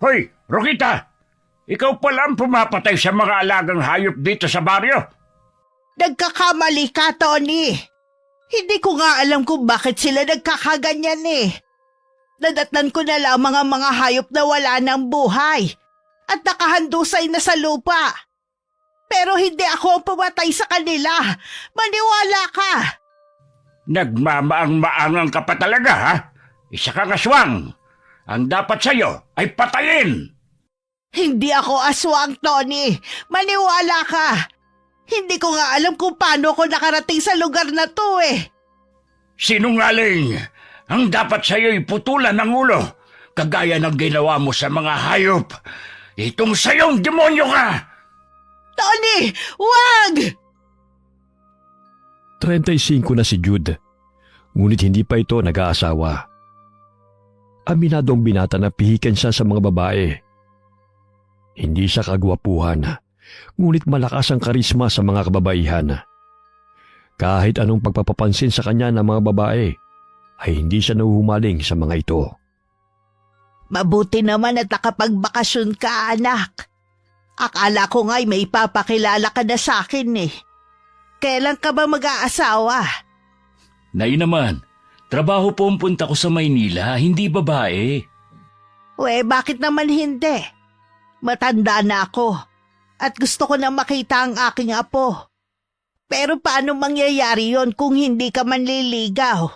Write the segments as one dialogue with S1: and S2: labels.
S1: Hoy, Rokita! Ikaw pala ang pumapatay sa mga alagang hayop dito sa baryo.
S2: Nagkakamali ka, Tony. Hindi ko nga alam kung bakit sila nagkakaganyan eh. Nadatnan ko na lamang ang mga hayop na wala ng buhay at nakahandusay na sa lupa. Pero hindi ako ang pumatay sa kanila. Maniwala ka.
S1: Nagmamaang-maangang ka pa talaga, ha? Isa kang aswang. Ang dapat sa'yo ay patayin.
S2: Hindi ako aswang, Tony. Maniwala ka. Hindi ko nga alam kung paano ako nakarating sa lugar na to eh.
S1: Sinungaling! Ang dapat sa'yo'y putulan ng ulo, kagaya ng ginawa mo sa mga hayop. Itong sayong demonyo ka!
S2: Tony, wag!
S3: 35 na si Jude, ngunit hindi pa ito nag-aasawa. Aminado ang binata na pihikan siya sa mga babae. Hindi siya kagwapuhan, ngunit malakas ang karisma sa mga kababaihan. Kahit anong pagpapapansin sa kanya ng mga babae, ay hindi siya nahuhumaling sa mga ito.
S2: Mabuti naman at nakapagbakasyon ka, anak. Akala ko nga'y may ipapakilala ka na sa akin eh. Kailan ka ba mag-aasawa?
S4: Nay naman, trabaho po ang punta ko sa Maynila, hindi babae.
S2: Bakit naman hindi? Matanda na ako at gusto ko na makita ang aking apo. Pero paano mangyayari yon kung hindi ka manliligaw?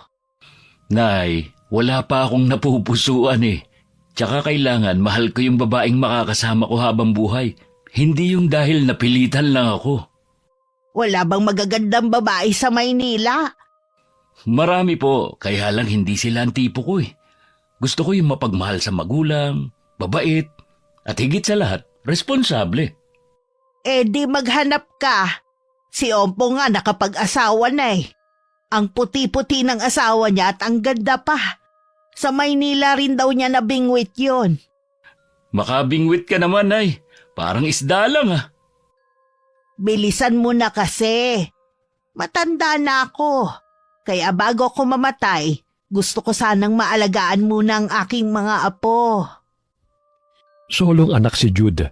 S4: Nay, wala pa akong napupusuan eh. Tsaka kailangan mahal ko yung babaeng makakasama ko habang buhay. Hindi yung dahil napilitan lang ako.
S2: Wala bang magagandang babae sa Maynila?
S4: Marami po, kaya lang hindi sila ang tipo ko eh. Gusto ko yung mapagmahal sa magulang, babait, at higit sa lahat, responsable.
S2: Di maghanap ka. Si Ompo nga nakapag-asawa na eh. Ang puti-puti ng asawa niya at ang ganda pa. Sa Maynila rin daw niya nabingwit yon.
S4: Makabingwit ka naman ay, parang isda lang ah.
S2: Bilisan mo na kasi. Matanda na ako. Kaya bago ako mamatay, gusto ko sanang maalagaan muna ang aking mga apo.
S3: Solong anak si Jude.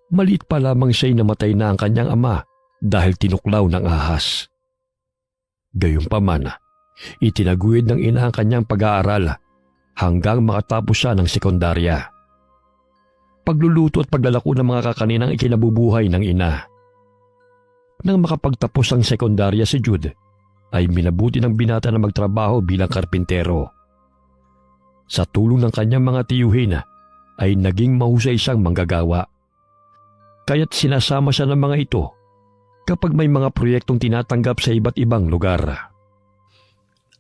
S3: Maliit pa lamang siya'y namatay na ang kanyang ama dahil tinuklaw ng ahas. Gayunpaman, itinaguyod ng ina ang kanyang pag-aaral hanggang makatapos siya ng sekundarya. Pagluluto at paglalako ng mga kakaninang ikinabubuhay ng ina. Nang makapagtapos ang sekundarya si Jude, ay minabuti ng binata na magtrabaho bilang karpintero. Sa tulong ng kanyang mga tiyuhin, ay naging mahusay siyang manggagawa. Kaya't sinasama siya ng mga ito kapag may mga proyektong tinatanggap sa iba't ibang lugar.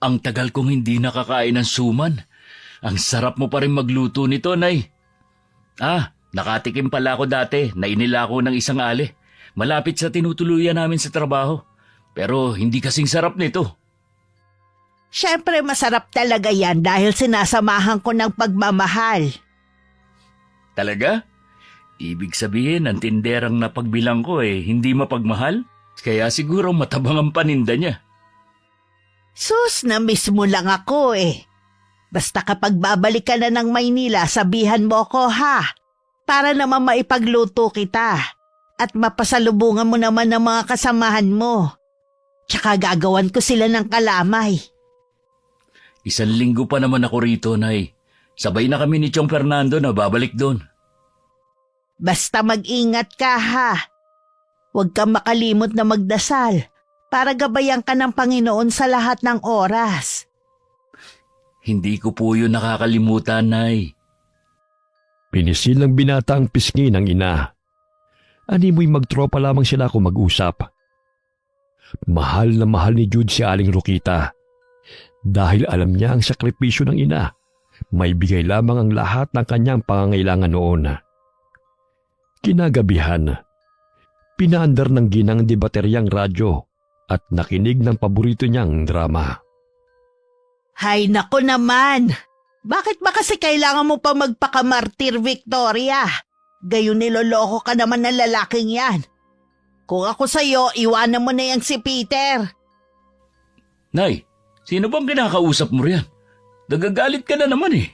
S4: Ang tagal kong hindi nakakain ng suman. Ang sarap mo pa rin magluto nito, Nay. Nakatikim pala ako dati na inilako ng isang ale. Malapit sa tinutuluyan namin sa trabaho. Pero hindi kasing sarap nito.
S2: Siyempre masarap talaga yan dahil sinasamahan ko ng pagmamahal.
S4: Talaga? Ibig sabihin, ang tinderang napagbilang ko hindi mapagmahal? Kaya siguro matabang ang paninda niya.
S2: Sus, na-miss mo lang ako eh. Basta kapag babalik ka na ng Maynila, sabihan mo ko ha. Para naman maipagluto kita. At mapasalubungan mo naman ng mga kasamahan mo. Tsaka gagawan ko sila ng kalamay.
S4: 1 linggo pa naman ako rito, Nay. Sabay na kami ni Chong Fernando na babalik doon.
S2: Basta mag-ingat ka ha. Huwag kang makalimot na magdasal para gabayan ka ng Panginoon sa lahat ng oras.
S4: Hindi ko po yun nakakalimutan, Nay.
S3: Pinisil ng binata ang pisngi ng ina. Animoy magtropa lamang sila kung mag-usap. Mahal na mahal ni Jude si Aling Rokita. Dahil alam niya ang sakripisyo ng ina, may bigay lamang ang lahat ng kanyang pangangailangan noon. Kinagabihan, pinaandar ng ginang di bateryang radyo at nakinig ng paborito niyang drama.
S2: Hay nako naman! Bakit ba kasi kailangan mo pa magpakamartir, Victoria? Gayon niloloko ka naman ng lalaking yan. Kung ako sa'yo, iwanan mo na yang si Peter.
S4: Nay, sino bang kinakausap mo riyan? Nagagalit ka na naman eh.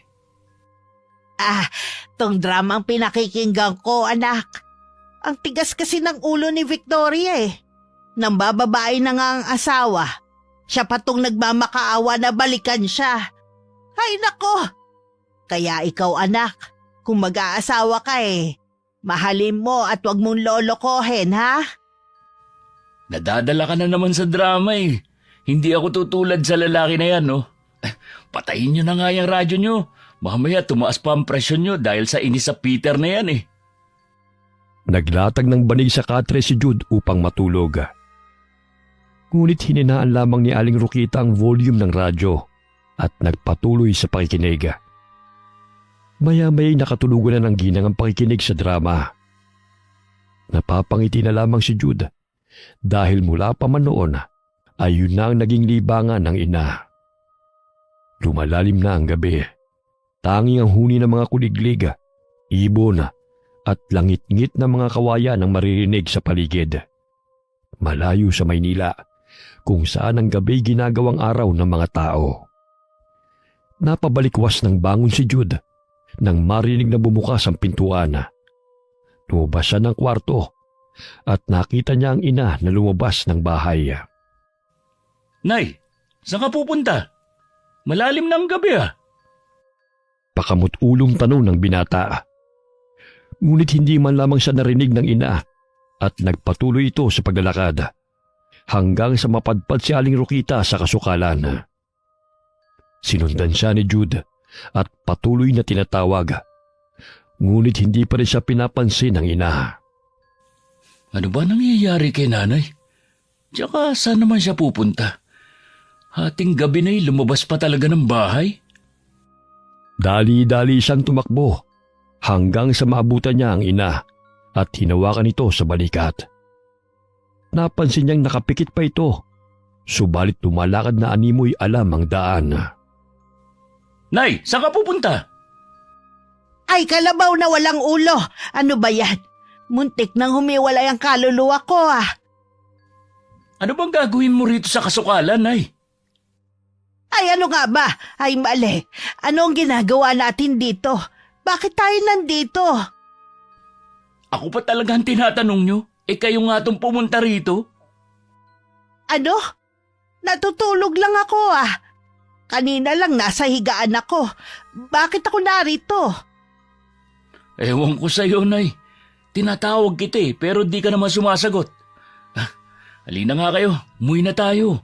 S2: Itong dramang pinakikinggan ko, anak. Ang tigas kasi ng ulo ni Victoria eh. Nang bababae na nga ang asawa, siya pa tong nagmamakaawa na balikan siya. Ay nako! Kaya ikaw anak, kung mag-aasawa ka mahalin mo at wag mong lolokohin ha?
S4: Nadadala ka na naman sa drama eh. Hindi ako tutulad sa lalaki na yan, no? Patayin nyo na nga yung radyo nyo. Mamaya tumaas pa ang presyon nyo dahil sa inis sa Peter na yan eh.
S3: Naglatag ng banig sa katre si Jude upang matulog. Ngunit hininaan lamang ni Aling Rokita ang volume ng radyo at nagpatuloy sa pakikinig. Maya-maya'y nakatulugan na ng ginang ang pakikinig sa drama. Napapangiti na lamang si Jude dahil mula pa man noon ay yun na ang naging libangan ng ina. Lumalalim na ang gabi. Tanging ang huni ng mga kuliglig, ibon at langit-ngit na mga kawayan ang maririnig sa paligid. Malayo sa Maynila, kung saan ang gabi ginagawang araw ng mga tao. Napabalikwas ng bangon si Jude nang marinig na bumukas ang pintuan. Lumabas siya ng kwarto at nakita niya ang ina na lumabas ng bahay.
S4: Nay, saan ka pupunta? Malalim na ang gabi ah.
S3: Pakamut-ulong tanong ng binata. Ngunit hindi man lamang siya narinig ng ina at nagpatuloy ito sa paglalakad hanggang sa mapadpad si Aling Rokita sa kasukalan. Sinundan siya ni Jude at patuloy na tinatawag. Ngunit hindi pa rin siya pinapansin ng ina.
S4: Ano ba nangyayari kay nanay? Tsaka saan naman siya pupunta? Hating gabi na'y lumabas pa talaga ng bahay?
S3: Dali-dali siyang tumakbo hanggang sa maabutan niya ang ina at hinawakan ito sa balikat. Napansin niyang nakapikit pa ito, subalit lumalakad na animoy alam ang daan.
S4: Nay, saan ka pupunta?
S2: Ay kalabaw na walang ulo! Ano ba yan? Muntik nang humiwalay ang kaluluwa ko
S4: Ano bang gagawin mo rito sa kasukalan, Nay?
S2: Ay ano nga ba? Ay mali. Ano ang ginagawa natin dito? Bakit tayo nandito?
S4: Ako pa talagang tinatanong nyo? Kayo nga itong pumunta rito?
S2: Ano? Natutulog lang ako Kanina lang nasa higaan ako. Bakit ako narito?
S4: Ewan ko sa'yo, Nay. Tinatawag kita pero di ka naman sumasagot. Halina nga kayo, umuwi na tayo.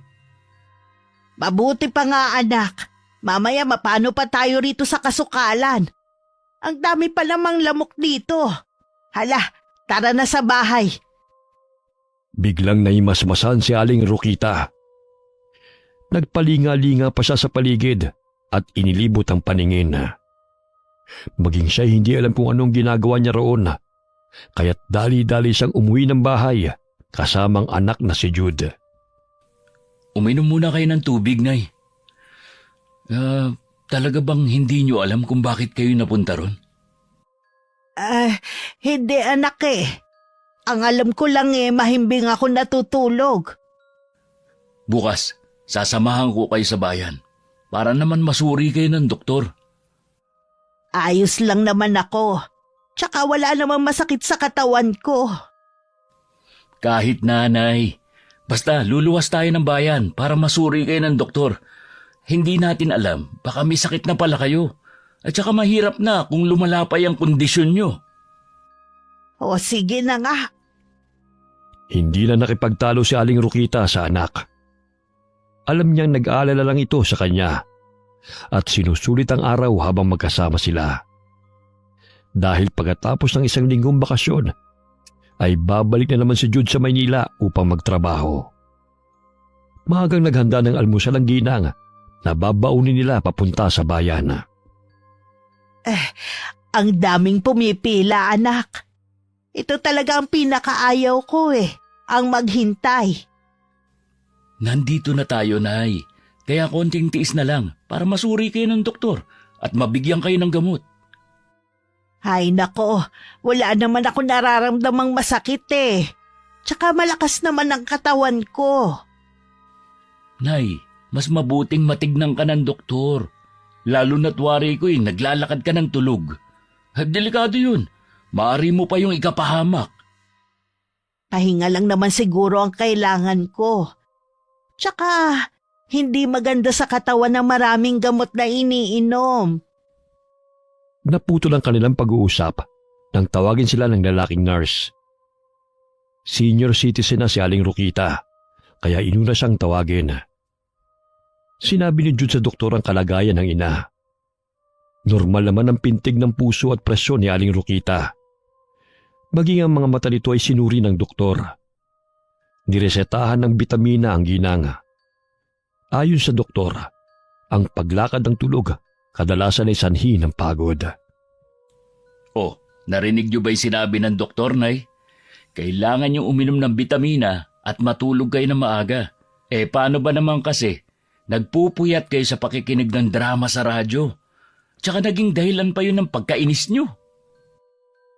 S2: Mabuti pa nga anak. Mamaya mapano pa tayo rito sa kasukalan. Ang dami pa namang lamok dito. Hala, tara na sa bahay.
S3: Biglang naimasmasan si Aling Rokita. Nagpalinga-linga pa siya sa paligid at inilibot ang paningin. Maging siya hindi alam kung anong ginagawa niya roon, kaya't dali-dali siyang umuwi ng bahay kasamang anak na si Jude.
S4: Uminom muna kayo ng tubig, Nay. Talaga bang hindi nyo alam kung bakit kayo napunta ron?
S2: Hindi anak Ang alam ko lang mahimbing ako natutulog.
S4: Bukas, sasamahan ko kayo sa bayan para naman masuri kayo ng doktor.
S2: Ayos lang naman ako. Tsaka wala namang masakit sa katawan ko.
S4: Kahit nanay. Basta luluwas tayo ng bayan para masuri kayo ng doktor. Hindi natin alam, baka may sakit na pala kayo. At saka mahirap na kung lumalapay ang kondisyon nyo.
S2: O sige na nga.
S3: Hindi na nakipagtalo si Aling Rokita sa anak. Alam niyang nag-aalala lang ito sa kanya at sinusulit ang araw habang magkasama sila. Dahil pagkatapos ng isang linggong bakasyon, ay babalik na naman si Jude sa Maynila upang magtrabaho. Maagang naghanda ng almusal ang ginang na babaunin nila papunta sa bayan.
S2: Ang daming pumipila anak. Ito talaga ang pinakaayaw ko ang maghintay.
S4: Nandito na tayo, Nay. Kaya konting tiis na lang para masuri kayo ng doktor at mabigyan kayo ng gamot.
S2: Ay nako, wala naman ako nararamdamang masakit Tsaka malakas naman ang katawan ko.
S4: Nay, mas mabuting matignan ka ng doktor. Lalo na't wari ko naglalakad ka ng tulog. Delikado yun. Maari mo pa yung ikapahamak.
S2: Pahinga lang naman siguro ang kailangan ko. Tsaka, hindi maganda sa katawan ng maraming gamot na iniinom.
S3: Naputol ang kanilang pag-uusap nang tawagin sila ng lalaking nurse. Senior citizen na si Aling Rokita, kaya inuna siyang tawagin. Sinabi ni Jude sa doktor ang kalagayan ng ina. Normal naman ang pintig ng puso at presyon ni Aling Rokita. Maging ang mga mata nito ay sinuri ng doktor. Niresetahan ng bitamina ang ginang. Ayon sa doktor, ang paglakad ng tulog kadalasan ay sanhi ng pagod.
S4: Oh, narinig niyo ba yung sinabi ng doktor, Nay? Kailangan niyong uminom ng bitamina at matulog kayo na maaga. Paano ba naman kasi? Nagpupuyat kayo sa pakikinig ng drama sa radyo. Tsaka naging dahilan pa yun ng pagkainis niyo.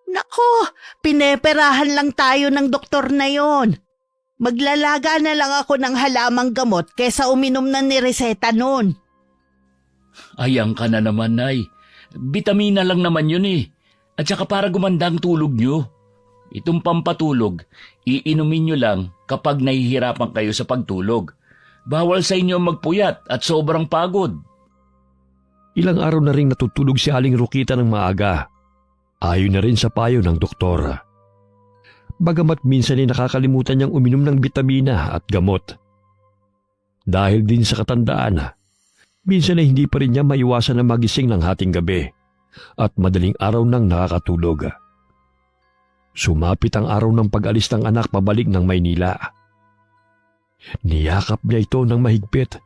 S2: Nako, pineperahan lang tayo ng doktor na yon. Maglalaga na lang ako ng halamang gamot kesa uminom ng nireseta nun.
S4: Ayang ka na naman, Nay. Bitamina lang naman yun eh. At saka para gumanda ang tulog niyo. Itong pampatulog, iinumin niyo lang kapag nahihirapan kayo sa pagtulog. Bawal sa inyo magpuyat at sobrang pagod.
S3: Ilang araw na rin natutulog si Aling Rokita ng maaga. Ayon na rin sa payo ng doktor. Bagamat minsan ay nakakalimutan niyang uminom ng bitamina at gamot. Dahil din sa katandaan, minsan ay hindi pa rin niya maiwasan na magising ng hating gabi at madaling araw nang nakakatulog. Sumapit ang araw ng pag-alis ng anak pabalik ng Maynila. Niyakap niya ito ng mahigpit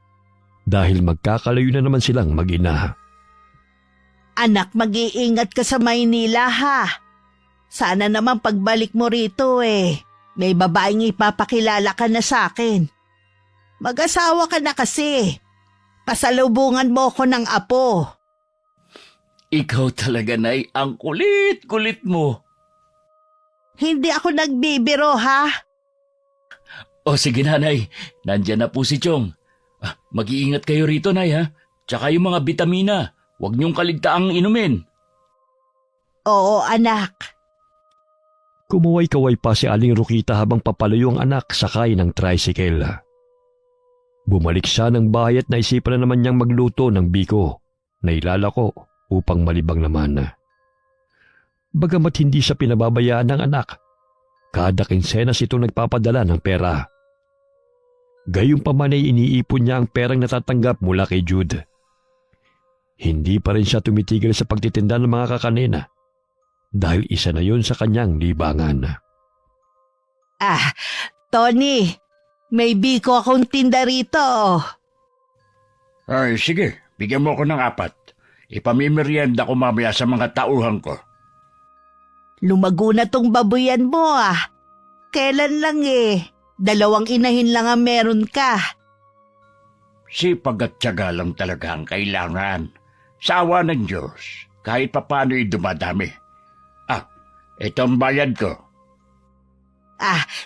S3: dahil magkakalayo na naman silang mag-ina.
S2: Anak, mag-iingat ka sa Maynila ha. Sana naman pagbalik mo rito may babaeng ipapakilala ka na sa akin. Mag-asawa ka na kasi. Pasalubungan mo ko ng apo.
S4: Ikaw talaga, Nay, ang kulit-kulit mo.
S2: Hindi ako nagbibiro ha.
S4: O sige, Nanay, nandyan na po si Chong. Mag-iingat kayo rito, Nay, ha? Tsaka yung mga bitamina, huwag niyong kaligtaang inumin.
S2: Oo, anak.
S3: Kumuway-kaway pa si Aling Rokita habang papalayo ang anak sakay ng tricycle. Bumalik siya ng bahay at naisipan na naman niyang magluto ng biko na ilalako upang malibang naman. Bagamat hindi siya pinababayaan ng anak, kada kinsenas itong nagpapadala ng pera. Gayunpaman ay iniipon niya ang perang natatanggap mula kay Jude. Hindi pa rin siya tumitigil sa pagtitinda ng mga kakanina dahil isa na yun sa kanyang libangan.
S2: Tony, may biko akong tinda rito.
S1: Ay, sige, bigyan mo ako ng 4. Ipamimerienda ko mamaya sa mga tauhan ko.
S2: Lumago na tong babuyan mo Kailan lang 2 inahin lang ang meron ka.
S1: Sipag at tiyaga lang talaga ang kailangan. Sa awa ng Diyos, kahit papano'y dumadami. Ito ang bayad ko.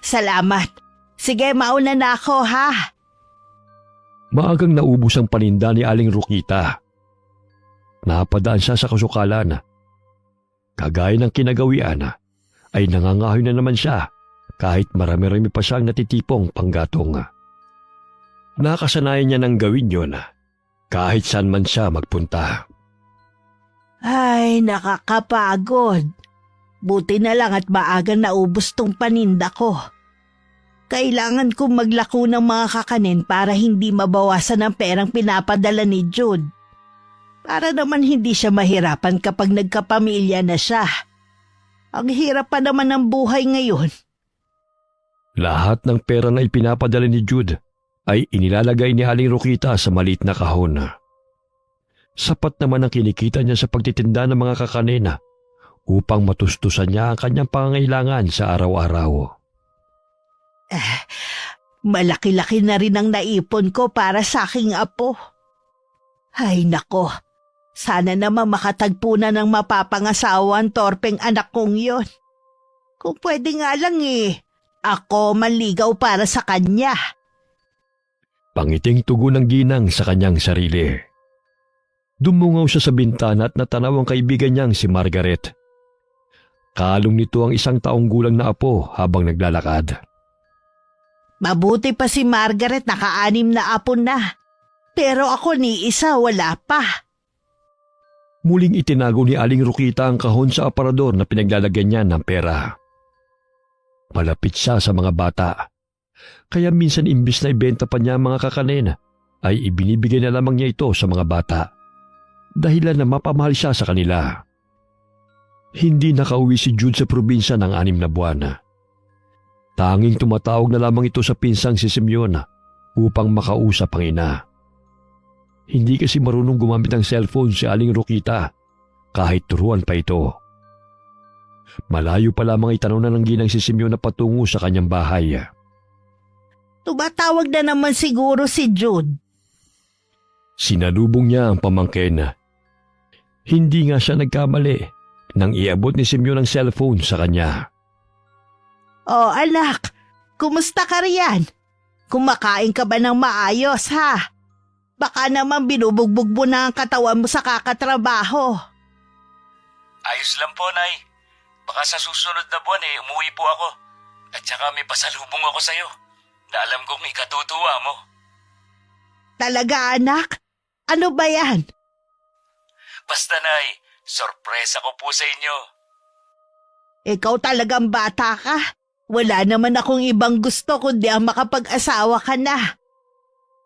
S2: Salamat. Sige, mauna na ako ha.
S3: Maagang naubos ang paninda ni Aling Rokita. Napadaan siya sa kasukalan. Kagaya ng kinagawian, ay nangangahoy na naman siya kahit marami-rami pa siyang natitipong panggatong. Nakasanayan niya ng gawin yun kahit saan man siya magpunta.
S2: Ay, nakakapagod. Buti na lang at maaga naubos tong paninda ko. Kailangan kong maglako ng mga kakanin para hindi mabawasan ang perang pinapadala ni Jude. Para naman hindi siya mahirapan kapag nagkapamilya na siya. Ang hirap pa naman ng buhay ngayon.
S3: Lahat ng pera na ipinapadala ni Jude ay inilalagay ni Aling Rokita sa maliit na kahon. Sapat naman ang kinikita niya sa pagtitinda ng mga kakanina upang matustusan niya ang kanyang pangangailangan sa araw-araw.
S2: Malaki-laki na rin ang naipon ko para sa aking apo. Ay nako, sana naman makatagpo na ng mapapangasawa ang torpeng anak kong yon. Kung pwede nga lang ako manligaw para sa kanya.
S3: Pangiting tugon ng ginang sa kanyang sarili. Dumungaw siya sa bintana at natanaw ang kaibigan niyang si Margaret. Kalong nito ang 1 taong gulang na apo habang naglalakad.
S2: Mabuti pa si Margaret, naka-6 na apo na. Pero ako ni isa wala pa.
S3: Muling itinago ni Aling Rokita ang kahon sa aparador na pinaglalagyan niya ng pera. Malapit siya sa mga bata. Kaya minsan imbis na ibenta pa niya ang mga kakanin, ay ibinibigay na lamang niya ito sa mga bata. Dahilan na mapamahal siya sa kanila. Hindi nakauwi si Jude sa probinsya ng 6 na buwan. Tanging tumatawag na lamang ito sa pinsang si Simeon upang makausap ang ina. Hindi kasi marunong gumamit ng cellphone si Aling Rokita kahit turuan pa ito. Malayo pa lamang itanaw na ng ginang si Simeon na patungo sa kanyang bahay.
S2: Tumatawag na naman siguro si Jude.
S3: Sinalubong niya ang pamangkin. Hindi nga siya nagkamali nang iabot ni Simeon ang cellphone sa kanya.
S2: Oh anak, kumusta ka riyan? Kumakain ka ba ng maayos ha? Baka naman binubugbog mo na ang katawan mo sa kakatrabaho.
S4: Ayos lang po, Nay. Baka sa susunod na buwan umuwi po ako. At saka may pasalubong ako sa'yo na alam kong ikatutuwa mo.
S2: Talaga anak? Ano ba yan?
S4: Basta, Nay, sorpresa ko po sa inyo.
S2: Ikaw talagang bata ka. Wala naman akong ibang gusto kundi ang makapag-asawa ka na.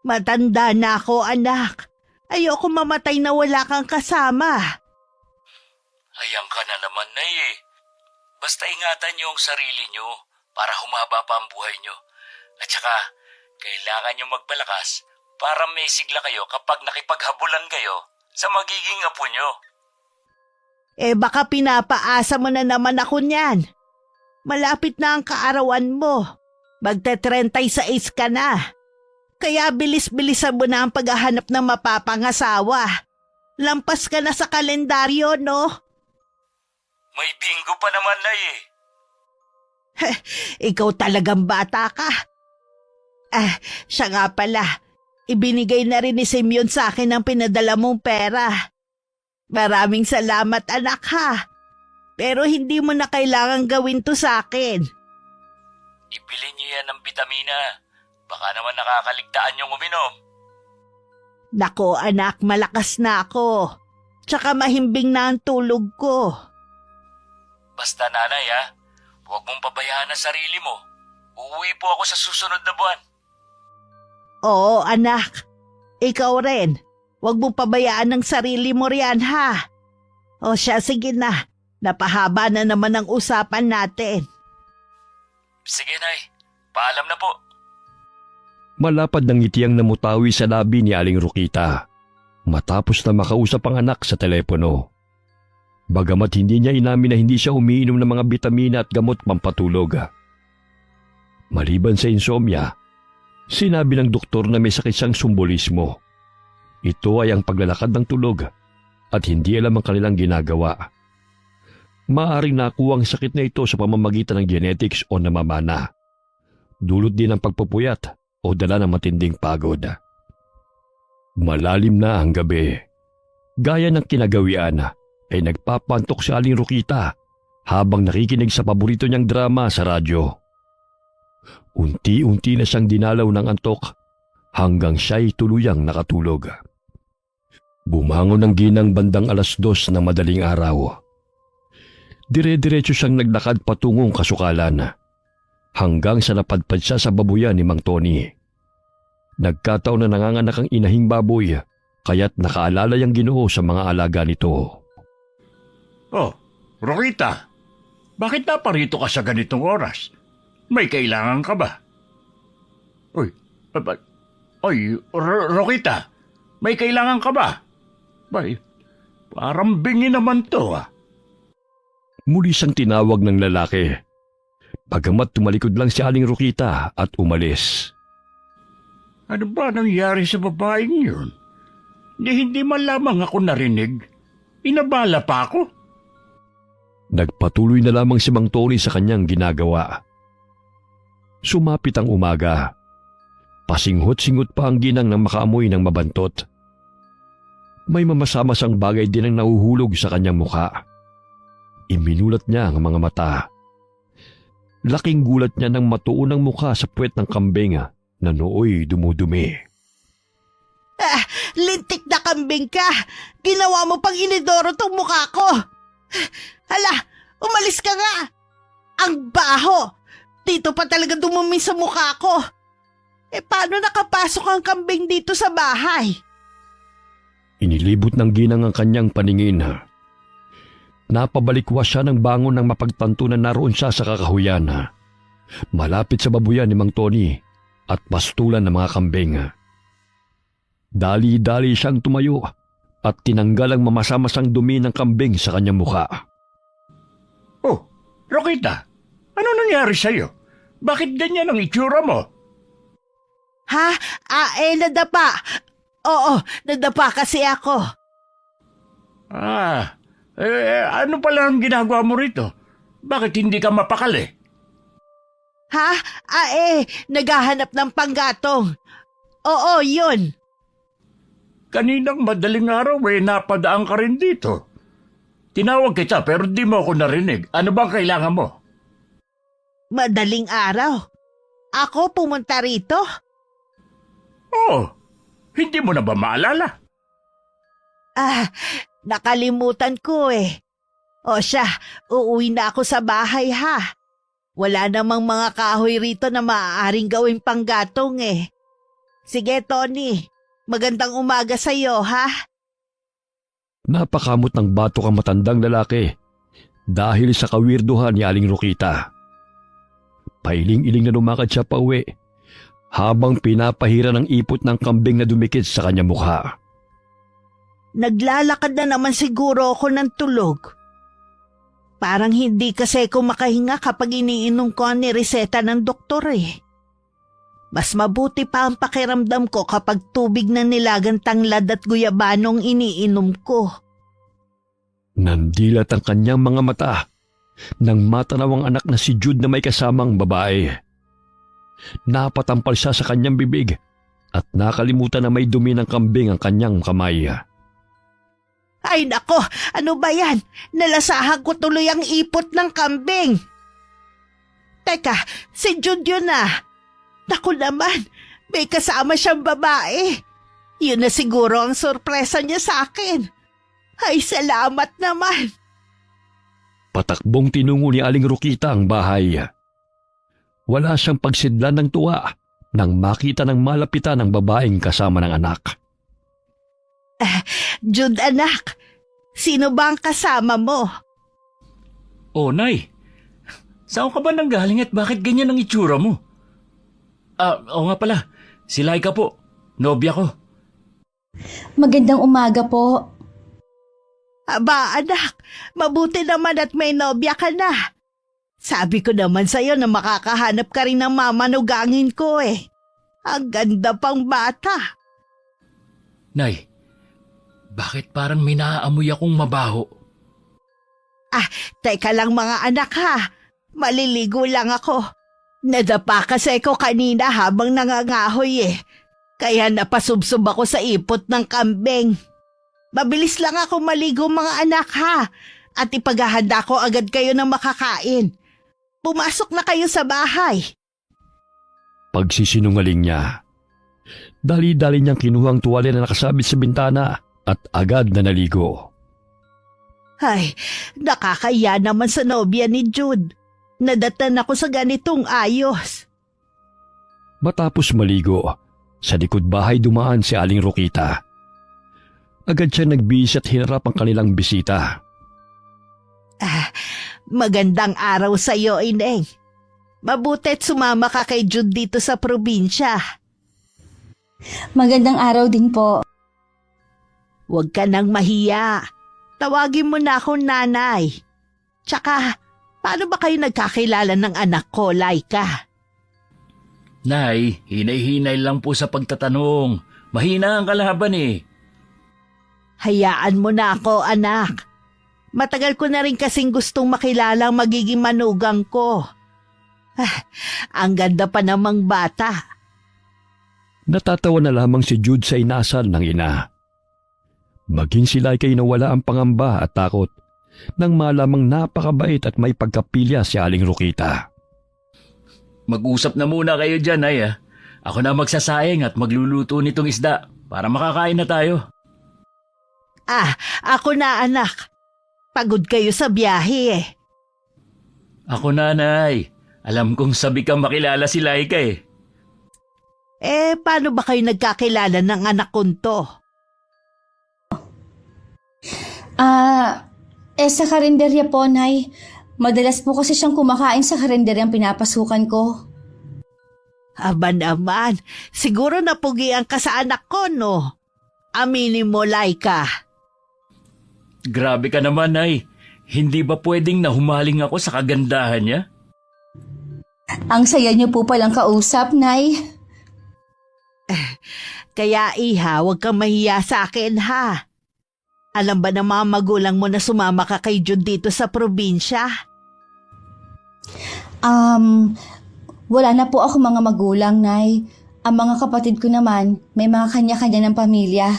S2: Matanda na ako, anak. Ayoko mamatay na wala kang kasama.
S4: Hayang ka na naman, Nay. Basta ingatan niyo ang sarili niyo para humaba pa ang buhay niyo. At saka, kailangan niyo magpalakas para may sigla kayo kapag nakipaghabulan kayo sa magiging apo niyo.
S2: Baka pinapaasa mo na naman ako niyan. Malapit na ang kaarawan mo. Magte-36 ka na. Kaya bilis-bilisan mo na ang paghahanap ng mapapangasawa. Lampas ka na sa kalendaryo, no?
S4: May bingo pa naman, Nay.
S2: Ikaw talagang bata ka. Siya nga pala. Ibinigay na rin ni Simeon sa akin ang pinadala mong pera. Maraming salamat, anak ha. Pero hindi mo na kailangan gawin to sa akin.
S4: Ibilin niyo yan ng bitamina. Baka naman nakakaligtaan yung uminom.
S2: Nako anak, malakas na ako. Tsaka mahimbing na ang tulog ko.
S4: Basta, Nanay, huwag mong pabayaan ang sarili mo. Uuwi po ako sa susunod na buwan.
S2: Oo anak, ikaw rin. Huwag mong pabayaan ang sarili mo riyan ha. O siya, sige na. Napahaba na naman ang usapan natin.
S4: Sige, Nay. Paalam na po.
S3: Malapad ng ngiti ang namutawi sa labi ni Aling Rokita matapos na makausap ang anak sa telepono. Bagamat hindi niya inamin na hindi siya umiinom ng mga bitamina at gamot pampatulog. Maliban sa insomnia, sinabi ng doktor na may sakit siyang sumbolismo. Ito ay ang paglalakad ng tulog at hindi alam ang kanilang ginagawa. Maaring nakuha ang sakit na ito sa pamamagitan ng genetics o namamana. Dulot din ng pagpupuyat o dala ng matinding pagod. Malalim na ang gabi. Gaya ng kinagawian ay nagpapantok si Aling Rokita habang nakikinig sa paborito niyang drama sa radyo. Unti-unti na siyang dinalaw ng antok hanggang siya'y tuluyang nakatulog. Bumangon ng ginang bandang 2:00 ng madaling araw. Dire-diretso siyang naglakad patungong kasukalan hanggang sa napadpad siya sa babuyan ni Mang Tony. Nagkataon na nanganganak ang inahing baboy kaya't nakaalala yang Ginoo sa mga alaga nito.
S1: Oh, Rokita, bakit naparito ka sa ganitong oras? May kailangan ka ba? Rokita, may kailangan ka ba? Parang bingi naman to
S3: Muli siyang tinawag ng lalaki. Bagamat tumalikod lang si Aling Rokita at umalis.
S1: Ano ba nangyari sa babaeng yun? Hindi man lamang ako narinig. Inabala pa ako.
S3: Nagpatuloy na lamang si Mang Tony sa kanyang ginagawa. Sumapit ang umaga. Pasinghot-singhot pa ang ginang nang makaamoy ng mabantot. May mamasamasang bagay din ang nahuhulog sa kanyang mukha. Iminulat niya ang mga mata. Laking gulat niya nang matuon ang mukha sa puwet ng kambing na nooy dumudumi.
S2: Lintik na kambing ka! Ginawa mo pang inidoro tong mukha ko! Hala, umalis ka nga! Ang baho! Dito pa talaga dumumi sa mukha ko! Paano nakapasok ang kambing dito sa bahay?
S3: Inilibot ng ginang ang kanyang paningin. Napabalikwas siya ng bangon nang mapagtanto na naroon siya sa kakahuyan. Malapit sa babuyan ni Mang Tony at pastulan ng mga kambing. Dali-dali siyang tumayo at tinanggal ang mamasa-masang dumi ng kambing sa kanyang mukha.
S1: Oh, Rokita, ano nangyari sa'yo? Bakit ganyan ang itsura mo?
S2: Ha? Nadapa. Oo, nadapa kasi ako.
S1: Ano pala ang ginagawa mo rito? Bakit hindi ka mapakali?
S2: Ha? Naghahanap ng panggatong. Oo, yun.
S1: Kaninang madaling araw napadaan ka rin dito. Tinawag kita pero di mo ako narinig. Ano bang kailangan mo?
S2: Madaling araw? Ako pumunta rito?
S1: Oh, hindi mo na ba maalala?
S2: Nakalimutan ko eh. O siya, uuwi na ako sa bahay ha. Wala namang mga kahoy rito na maaaring gawing panggatong eh. Sige Tony, magandang umaga sa iyo ha.
S3: Napakamot ng batok ang matandang lalaki dahil sa kawirduhan ni Aling Rokita. Pailing-iling na lumakad siya pauwi habang pinapahira ng ipot ng kambing na dumikit sa kanyang mukha.
S2: Naglalakad na naman siguro ako ng tulog. Parang hindi kasi ako makahinga kapag iniinom ko ang nireseta ng doktor eh. Mas mabuti pa ang pakiramdam ko kapag tubig na nilagang tanglad at guyabanong iniinom ko.
S3: Nandilat ang kanyang mga mata nang matanaw ang anak na si Jude na may kasamang babae. Napatampal siya sa kanyang bibig at nakalimutan na may dumi ng kambing ang kanyang kamay.
S2: Ay nako, ano ba yan? Nalasahan ko tuloy ang ipot ng kambing. Teka, si Jude yun ah. Naku naman, may kasama siyang babae. Yun na siguro ang sorpresa niya sa akin. Ay, salamat naman.
S3: Patakbong tinungo ni Aling Rokita ang bahay. Wala siyang pagsidlan ng tuwa nang makita ng malapitan ng babaeng kasama ng anak.
S2: Jude anak, sino ba ang kasama mo?
S4: Oh, Nay. Saan ka ba nanggaling at bakit ganyan ang itsura mo? Oo nga pala. Si Laika po. Nobya ko.
S5: Magandang umaga po.
S2: Aba anak, mabuti naman at may nobya ka na. Sabi ko naman sa'yo na makakahanap ka rin ng mamanugangin ko eh. Ang ganda pang bata.
S4: Nay, bakit parang may naaamoy akong mabaho?
S2: Teka lang mga anak ha. Maliligo lang ako. Nadapa kasi ko kanina habang nangangahoy eh. Kaya napasubsob ako sa ipot ng kambing. Mabilis lang ako maligo mga anak ha. At ipaghahanda ko agad kayo ng makakain. Pumasok na kayo sa bahay.
S3: Pagsisinungaling niya. Dali-dali niyang kinuha ang tuwalya na nakasabit sa bintana at agad na naligo.
S2: Ay, nakakaya naman sa nobya ni Jude. Nadatan ako sa ganitong ayos.
S3: Matapos maligo, sa likod bahay dumaan si Aling Rokita. Agad siya nagbihis at hinarap ang kanilang bisita.
S2: Magandang araw sa iyo, Ineng. Mabuti't sumama ka kay Jude dito sa probinsya.
S5: Magandang araw din po.
S2: Huwag ka nang mahiya. Tawagin mo na akong nanay. Tsaka, paano ba kayo nagkakilala ng anak ko, Laika?
S4: Nay, hinay-hinay lang po sa pagtatanong. Mahina ang kalaban eh.
S2: Hayaan mo na ako, anak. Matagal ko na rin kasing gustong makilala ang magiging manugang ko. Ang ganda pa namang bata.
S3: Natatawa na lamang si Jude sa inasal ng ina. Maging sila kay nawala ang pangamba at takot nang malamang napakabait at may pagkapilya si Aling Rokita.
S4: Mag-usap na muna kayo dyan, Nay. Ako na magsasaing at magluluto nitong isda para makakain na tayo.
S2: Ako na anak. Pagod kayo sa biyahe eh.
S4: Ako na, Nay. Alam kong sabi kang makilala si Laika eh.
S2: Paano ba kayo nagkakilala ng anak kong to?
S5: Sa karinderya po, Nay. Madalas po kasi siyang kumakain sa karinderyang pinapasukan ko.
S2: Aba naman, siguro napugian ka sa anak ko, no? Aminin mo, Laika.
S4: Grabe ka naman, Nay. Hindi ba pwedeng nahumaling ako sa kagandahan niya?
S5: Ang saya niyo po palang kausap, Nay.
S2: Kaya iha, huwag kang mahiya sa akin ha. Alam ba ng mga magulang mo na sumama ka kay Jude dito sa probinsya?
S5: Wala na po ako mga magulang, Nay. Ang mga kapatid ko naman, may mga kanya-kanya ng pamilya.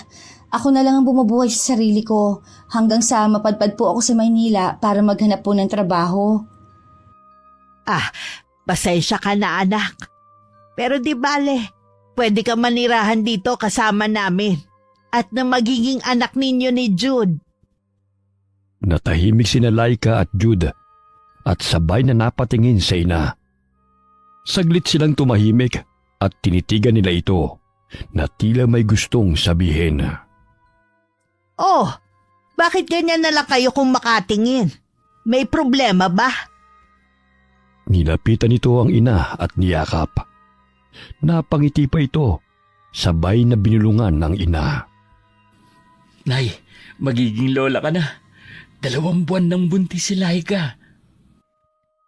S5: Ako na lang ang bumubuhay sa sarili ko hanggang sa mapadpad po ako sa Maynila para maghanap po ng trabaho.
S2: Pasensya ka na anak. Pero di bale, pwede ka manirahan dito kasama namin at na magiging anak ninyo ni Jude.
S3: Natahimik sina Laika at Jude at sabay na napatingin sa ina. Saglit silang tumahimik at tinitigan nila ito na tila may gustong sabihin.
S2: Oh, bakit ganyan na lang kayo kung makatingin? May problema ba?
S3: Nilapitan nito ang ina at niyakap. Napangiti pa ito, sabay na binulungan ng ina.
S4: Nay, magiging lola ka na. 2 buwan ng buntis si Laika.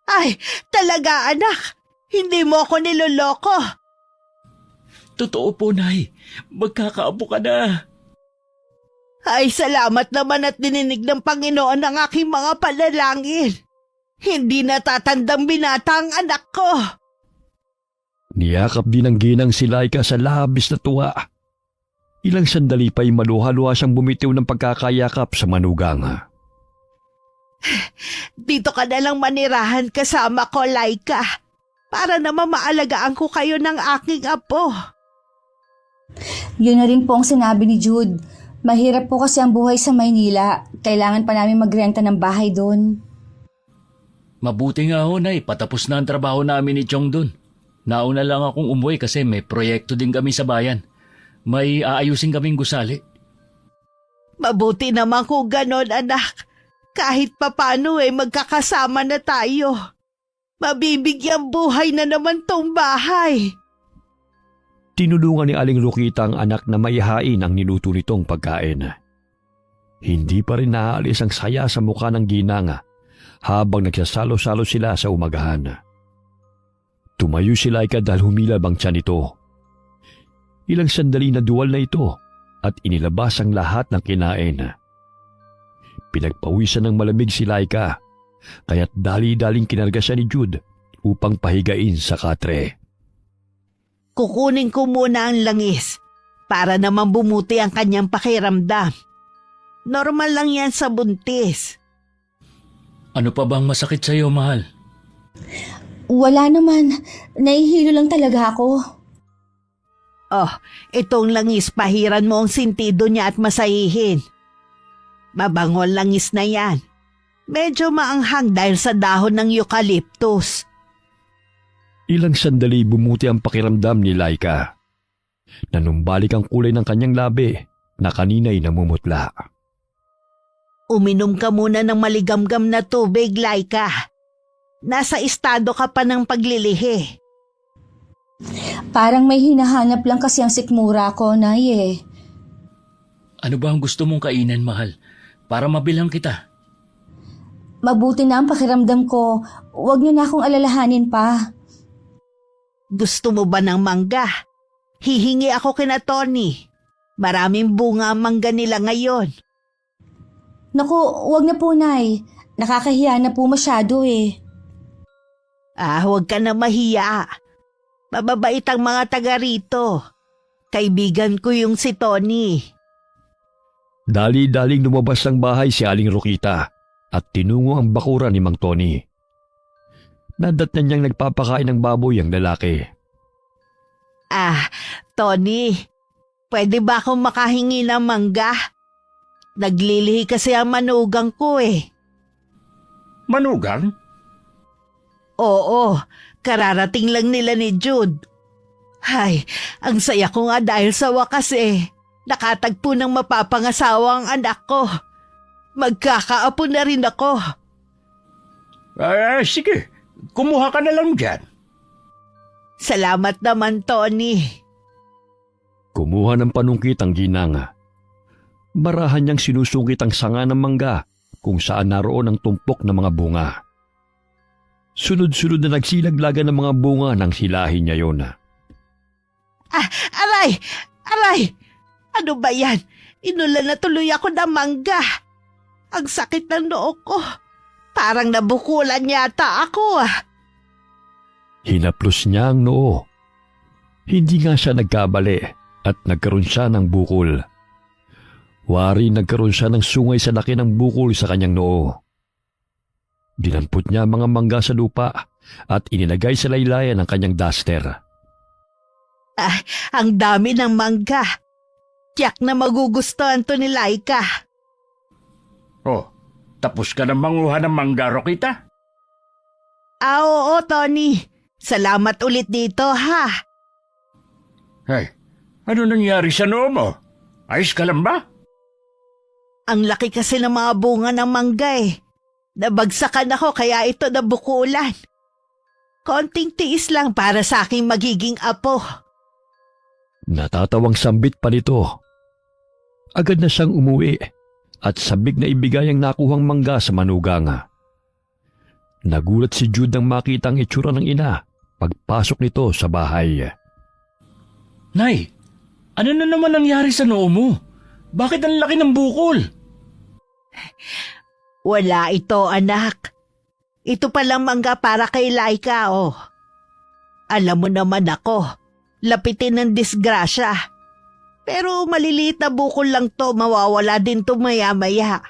S2: Ay, talaga anak. Hindi mo ako niloloko.
S4: Totoo po, Nay. Magkakaapo ka na.
S2: Ay, salamat naman at dininig ng Panginoon ang aking mga panalangin. Hindi natatandang binata ang anak ko.
S3: Niyakap din ng ginang si Laika sa labis na tuwa. Ilang sandali pa'y maluha-luha siyang bumitiw ng pagkakayakap sa manugang.
S2: Dito ka na lang manirahan kasama ko, Laika. Para naman maalagaan ko kayo ng aking apo.
S5: Yun na rin po ang sinabi ni Jude. Mahirap po kasi ang buhay sa Maynila. Kailangan pa namin magrenta ng bahay doon.
S4: Mabuti nga ho, Nay. Patapos na ang trabaho namin ni Chong doon. Nauna lang akong umuwi kasi may proyekto din kami sa bayan. May aayusin kaming gusali.
S2: Mabuti naman kung ganon, anak. Kahit papano magkakasama na tayo. Mabibigyang buhay na naman tong bahay.
S3: Tinulungan ni Aling Rokita ang anak na maihain ang niluto nitong pagkain. Hindi pa rin naaalis ang saya sa mukha ng ginang habang nagsasalo-salo sila sa umagahan. Tumayo si Laika dahil humilab ang tiyan nito. Ilang sandali na duwal na ito at inilabas ang lahat ng kinain. Pinagpawisan ng malamig si Laika, kaya't dali-daling kinarga siya ni Jude upang pahigain sa katre.
S2: Kukunin ko muna ang langis para naman bumuti ang kanyang pakiramdam. Normal lang yan sa buntis.
S4: Ano pa bang masakit sa iyo, mahal?
S5: Wala naman. Nahihilo lang talaga ako.
S2: Oh, itong langis pahiran mo ang sintido niya at masahihin. Mabangol langis na yan. Medyo maanghang dahil sa dahon ng eucalyptus.
S3: Ilang sandali bumuti ang pakiramdam ni Laika. Nanumbalik ang kulay ng kanyang labi na kanina'y namumutla.
S2: Uminom ka muna ng maligamgam na tubig, Laika. Nasa estado ka pa ng paglilihi.
S5: Parang may hinahanap lang kasi ang sikmura ko, Nay eh.
S4: Ano ba ang gusto mong kainin, mahal? Para mabilang kita.
S5: Mabuti na ang pakiramdam ko. Huwag niyo na akong alalahanin pa.
S2: Gusto mo ba ng mangga? Hihingi ako kina Tony. Maraming bunga ang mangga nila ngayon.
S5: Naku, huwag na po, Nay. Nakakahiya na po masyado eh.
S2: Huwag ka na mahiya. Mababait ang mga taga rito. Kaibigan ko yung si Tony.
S3: Dali-daling lumabas ng bahay si Aling Rokita at tinungo ang bakuran ni Mang Tony. Nadatnan niyang nagpapakain ng baboy ang lalaki.
S2: Tony, pwede ba akong makahingi ng mangga? Naglilihi kasi ang manugang ko eh.
S1: Manugang?
S2: Oo, kararating lang nila ni Jude. Ay, ang saya ko nga dahil sa wakas nakatagpo ng mapapangasawa ang anak ko. Magkakaapo na rin ako.
S1: Sige, kumuha ka na lang dyan.
S2: Salamat naman, Tony.
S3: Kumuha ng panungkit ang ginang. Marahan niyang sinusungkit ang sanga ng mangga kung saan naroon ang tumpok ng mga bunga. Sunod-sunod na nagsilaglagan ng mga bunga nang hilahin niya yon.
S2: Aray! Aray! Ano ba yan? Inulan na tuloy ako ng mangga. Ang sakit ng noo ko. Parang nabukulan yata ako.
S3: Hinaplos niya ang noo. Hindi nga siya nagkabali at nagkaroon siya ng bukol. Wari nagkaroon siya ng sungay sa laki ng bukol sa kanyang noo. Dinampot niya ang mga mangga sa lupa at inilagay sa laylayan ng kanyang duster.
S2: Ang dami ng mangga. Tiyak na magugustuhan to ni Laika.
S1: Oh, tapos ka na manguha ng mangga, Rokita?
S2: Oo, Tony. Salamat ulit dito, ha?
S1: Hey, ano nangyari sa noo mo? Ayos ka lang ba?
S2: Ang laki kasi ng mga bunga ng mangga Nabagsakan ako kaya ito nabukulan. Konting tiis lang para sa aking magiging apo.
S3: Natatawang sambit pa nito. Agad na siyang umuwi at sabik na ibigay ang nakuhang mangga sa manugang. Nagulat si Jude nang makita ang itsura ng ina pagpasok nito sa bahay.
S4: Nay, ano na naman nangyari sa noo mo? Bakit ang laki ng bukol?
S2: Wala ito, anak. Ito palang mangga para kay Laika, Alam mo naman ako, lapitin ng disgrasya. Pero maliliit na bukol lang to, mawawala din to maya-maya.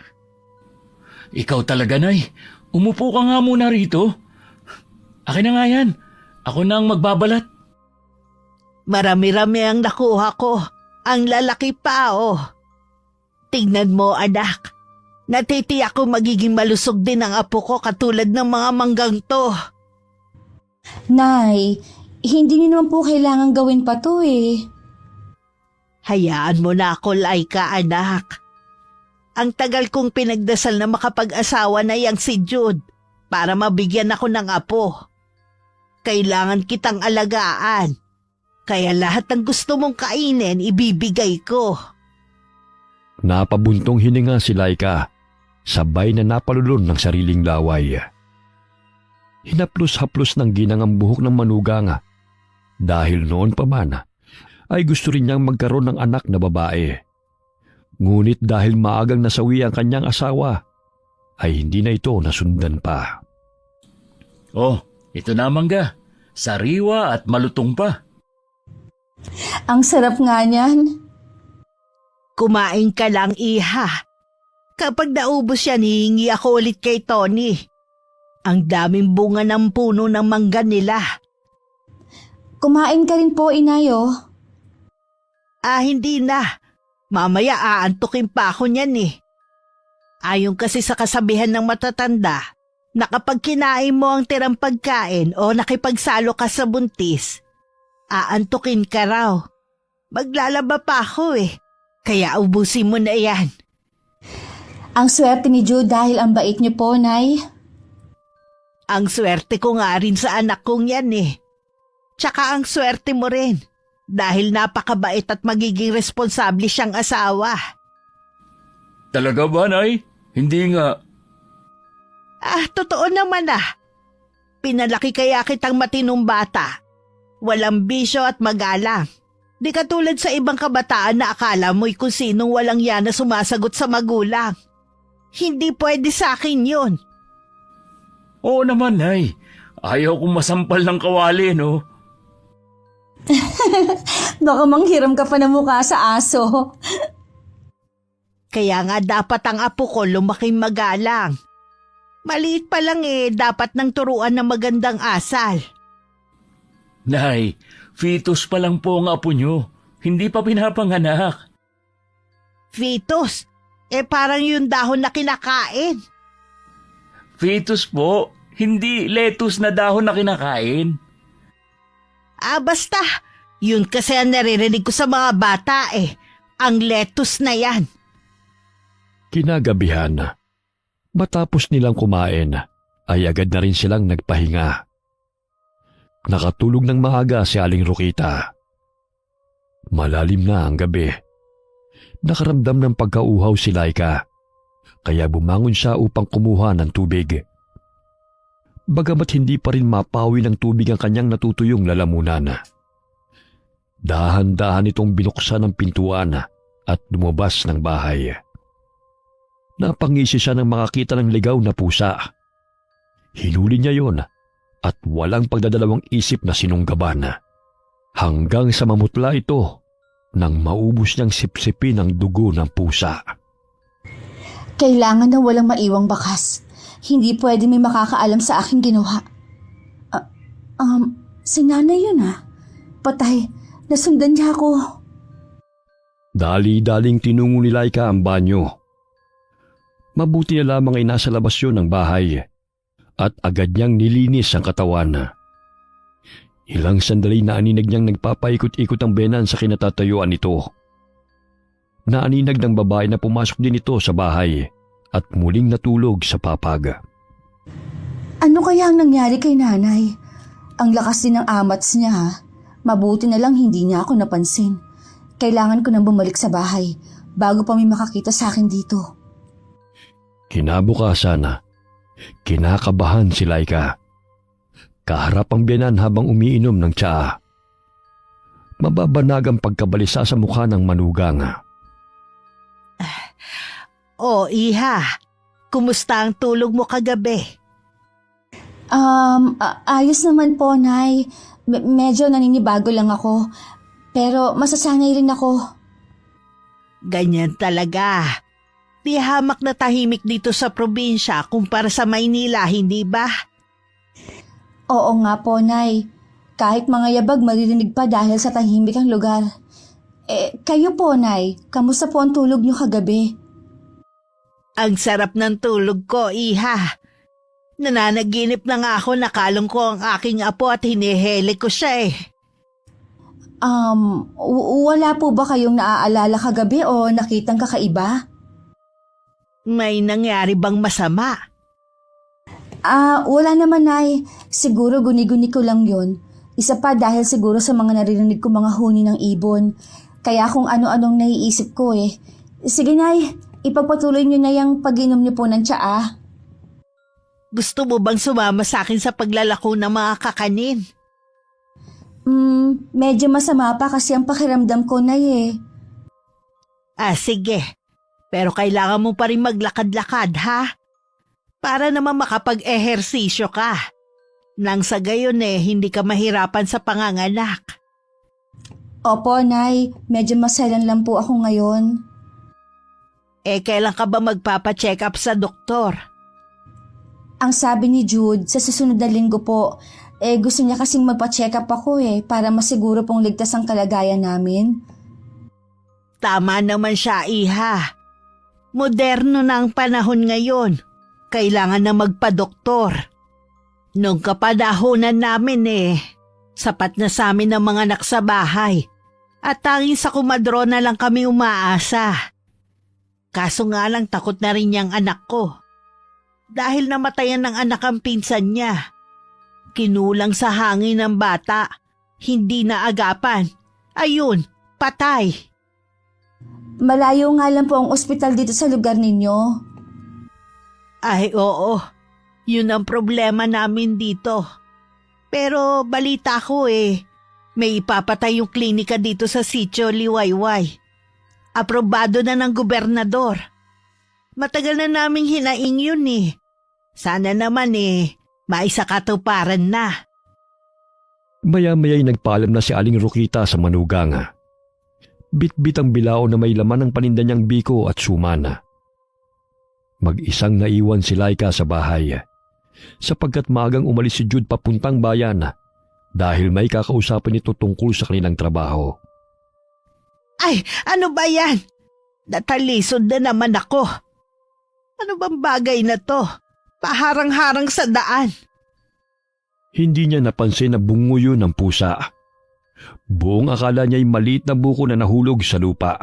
S4: Ikaw talaga, Nay. Umupo ka nga muna rito. Akin na nga yan. Ako na ang magbabalat.
S2: Marami-rami ang nakuha ko. Ang lalaki pa, Tingnan mo, anak. Natitiyak ko magiging malusog din ang apo ko katulad ng mga manggang to.
S5: Nay, hindi niyo naman po kailangan gawin pa to
S2: Hayaan mo na ako, Laika, anak. Ang tagal kong pinagdasal na makapag-asawa na yang si Jude para mabigyan ako ng apo. Kailangan kitang alagaan. Kaya lahat ng gusto mong kainin, ibibigay ko.
S3: Napabuntong hininga si Laika, sabay na napalulon ng sariling laway. Hinaplos-haplos ng ginang ang buhok ng manugang. Dahil noon pa man, ay gusto rin niyang magkaroon ng anak na babae. Ngunit dahil maagang nasawi ang kanyang asawa, ay hindi na ito nasundan pa.
S4: Oh, ito na ang mangga. Sariwa at malutong pa.
S5: Ang sarap nga niyan.
S2: Kumain ka lang, iha. Kapag naubos yan, hihingi ako ulit kay Tony. Ang daming bunga ng puno ng mangga nila.
S5: Kumain ka rin po, Inayo.
S2: Hindi na. Mamaya aantukin pa ako niyan Ayon kasi sa kasabihan ng matatanda, na kapag kinain mo ang tirang pagkain o nakipagsalo ka sa buntis, aantukin ka raw. Maglalaba pa ako kaya ubusin mo na yan.
S5: Ang swerte ni Jude dahil ang bait niyo po, Nay.
S2: Ang swerte ko nga rin sa anak kong yan Tsaka ang swerte mo rin dahil napakabait at magiging responsable siyang asawa.
S4: Talaga ba, Nay? Hindi nga.
S2: Totoo naman Pinalaki kaya kitang matinong bata. Walang bisyo at magalang. Di katulad sa ibang kabataan na akala mo'y kung sinong walang yan na sumasagot sa magulang. Hindi pwede sa akin yun.
S4: Oo naman, Nay. Ayaw kong masampal ng kawali, no?
S5: Baka manghiram ka pa ng mukha sa aso.
S2: Kaya nga dapat ang apo ko lumaking magalang. Maliit pa lang dapat nang turuan ng magandang asal.
S4: Nay, fetus pa lang po ang apo nyo. Hindi pa pinapanganak.
S2: Fetus, parang yung dahon na kinakain.
S4: Fetus po, hindi lettuce na dahon na kinakain.
S2: Basta, yun kasi ang naririnig ko sa mga bata ang lettuce na yan.
S3: Kinagabihan, matapos nilang kumain, ay agad na rin silang nagpahinga. Nakatulog ng maaga si Aling Rokita. Malalim na ang gabi. Nakaramdam ng pagkauhaw si Laika, kaya bumangon siya upang kumuha ng tubig. Bagamat hindi pa rin mapawi ng tubig ang kanyang natutuyong lalamunan. Dahan-dahan itong binuksan ng pintuan at lumabas ng bahay. Napangisi siya nang makakita ng ligaw na pusa. Hinuli niya yon at walang pagdadalawang isip na sinunggaban. Hanggang sa mamutla ito nang maubos niyang sipsipin ang dugo ng pusa.
S5: Kailangan na walang maiwang bakas. Hindi pwede may makakaalam sa aking ginawa. Si nanay yun Patay, nasundan niya ako.
S3: Dali-daling tinungo ni Laika ang banyo. Mabuti na lamang ay nasa labas yun ng bahay at agad niyang nilinis ang katawan. Ilang sandali naaninag niyang nagpapaikot-ikot ang benan sa kinatatayuan nito. Naaninag ng babae na pumasok din ito sa bahay at muling natulog sa papag.
S5: Ano kaya ang nangyari kay nanay? Ang lakas din ng amats niya Mabuti na lang hindi niya ako napansin. Kailangan ko nang bumalik sa bahay bago pa may makakita sa akin dito.
S3: Kinabukasan, kinakabahan si Laika. Kaharap ang biyanan habang umiinom ng tsaa. Mababanag ang pagkabalisa sa mukha ng manugang.
S2: Iha. Kumusta ang tulog mo kagabi?
S5: Ayos naman po, Nay. Medyo naninibago lang ako. Pero masasanay rin ako.
S2: Ganyan talaga. Di hamak na tahimik dito sa probinsya kumpara sa Maynila, hindi ba?
S5: Oo nga po, Nay. Kahit mga yabag maririnig pa dahil sa tahimik ang lugar. Kayo po, Nay. Kamusta po ang tulog niyo kagabi?
S2: Ang sarap ng tulog ko, Iha. Nananaginip na nga ako nakalong ko ang aking apo at hinihele ko siya
S5: Wala po ba kayong naaalala kagabi o nakitang kakaiba?
S2: May nangyari bang masama?
S5: Wala naman, Nay. Siguro guni-guni ko lang yun. Isa pa dahil siguro sa mga naririnig ko mga huni ng ibon. Kaya kung ano-anong naiisip ko Sige, Nay. Ipagpatuloy niyo na yung pag-inom niyo po ng tsaa.
S2: Gusto mo bang sumama sa akin sa paglalako ng mga kakanin?
S5: Medyo masama pa kasi ang pakiramdam ko, Nay
S2: Sige. Pero kailangan mo pa rin maglakad-lakad, ha? Para naman makapag-ehersisyo ka. Nang sa gayon hindi ka mahirapan sa panganganak.
S5: Opo, Nay. Medyo maselan lang po ako ngayon.
S2: Kailan ka ba magpapacheck up sa doktor?
S5: Ang sabi ni Jude, sa susunod na linggo po, gusto niya kasing magpa-check up ako para masiguro pong ligtas ang kalagayan namin.
S2: Tama naman siya, Iha. Moderno na ang panahon ngayon. Kailangan na magpa-doktor. Nung kapadahunan namin sapat na sa amin ang mga anak sa bahay. At tanging sa kumadro na lang kami umaasa. Kaso nga lang takot na rin niyang anak ko. Dahil namatayan ng anak ang pinsan niya. Kinulang sa hangin ng bata. Hindi na agapan. Ayun, patay.
S5: Malayo nga lang po ang ospital dito sa lugar ninyo.
S2: Ay oo, yun ang problema namin dito. Pero balita ko may ipapatay yung klinika dito sa sitio Liwayway. Aprobado na ng gobernador. Matagal na naming hinaing yun Sana naman maisakatuparan na.
S3: Maya-maya'y nagpaalam na si Aling Rokita sa manugang. Bit-bit ang bilao na may laman ng paninda niyang biko at suman. Mag-isang naiwan si Laika sa bahay sapagkat maagang umalis si Jude papuntang bayan dahil may kakausapin ito tungkol sa kanilang trabaho.
S2: Ay, ano ba yan? Natalisod na naman ako. Ano bang bagay na to? Paharang-harang sa daan.
S3: Hindi niya napansin na bunguyo ng pusa. Buong akala niya'y maliit na buko na nahulog sa lupa.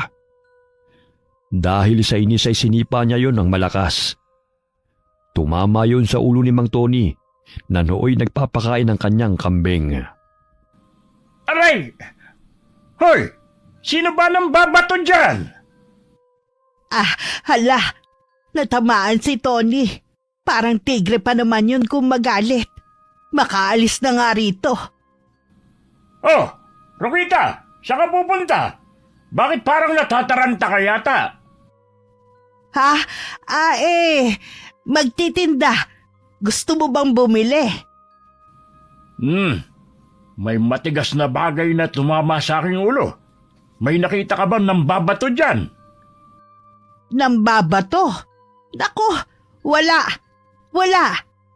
S3: Dahil sa inis ay sinipa niya yon ng malakas. Tumama yon sa ulo ni Mang Tony na nooy nagpapakain ng kanyang kambing.
S1: Aray! Hoy! Sino ba nang babato dyan?
S2: Ah, hala. Natamaan si Tony. Parang tigre pa naman yun kung magalit. Makaalis na nga rito.
S1: Oh, Rokita, saan ka pupunta? Bakit parang natataranta ka yata?
S2: Ha? Magtitinda. Gusto mo bang bumili?
S1: May matigas na bagay na tumama sa aking ulo. May nakita ka bang nambabato dyan?
S2: Nambabato? Nako, wala.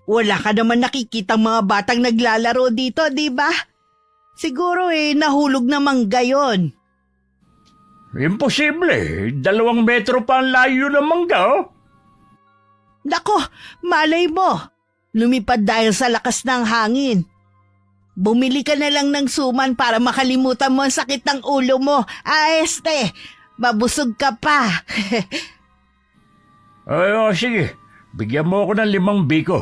S2: Wala ka naman nakikitang mga batang naglalaro dito, di ba? Siguro nahulog namang gayon.
S1: Imposible. 2 metro pa ang layo ng mangga, oh.
S2: Nako, malay mo. Lumipad dahil sa lakas ng hangin. Bumili ka na lang ng suman para makalimutan mo ang sakit ng ulo mo. Mabusog ka pa.
S1: Sige. Bigyan mo ako ng 5 biko.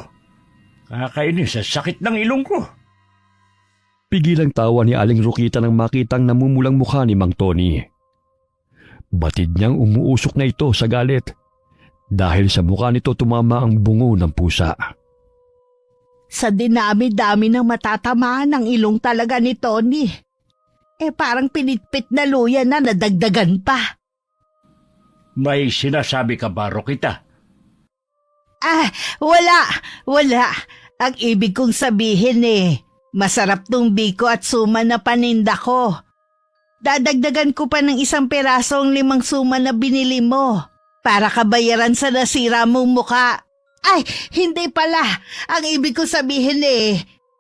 S1: Kakainis sa sakit ng ilong ko.
S3: Pigilang tawa ni Aling Rokita nang makitang namumulang mukha ni Mang Tony. Batid niyang umuusok na ito sa galit dahil sa mukha nito tumama ang bungo ng pusa.
S2: Sa dinami-dami ng matatamaan ng ilong talaga ni Tony. Parang pinitpit na luya na nadagdagan pa.
S1: May sinasabi ka ba, Rokita?
S2: Wala. Ang ibig kong sabihin masarap tong biko at suman na paninda ko. Dadagdagan ko pa ng 1 pirasong 5 suman na binili mo para kabayaran sa nasira mong muka. Ay, hindi pala. Ang ibig kong sabihin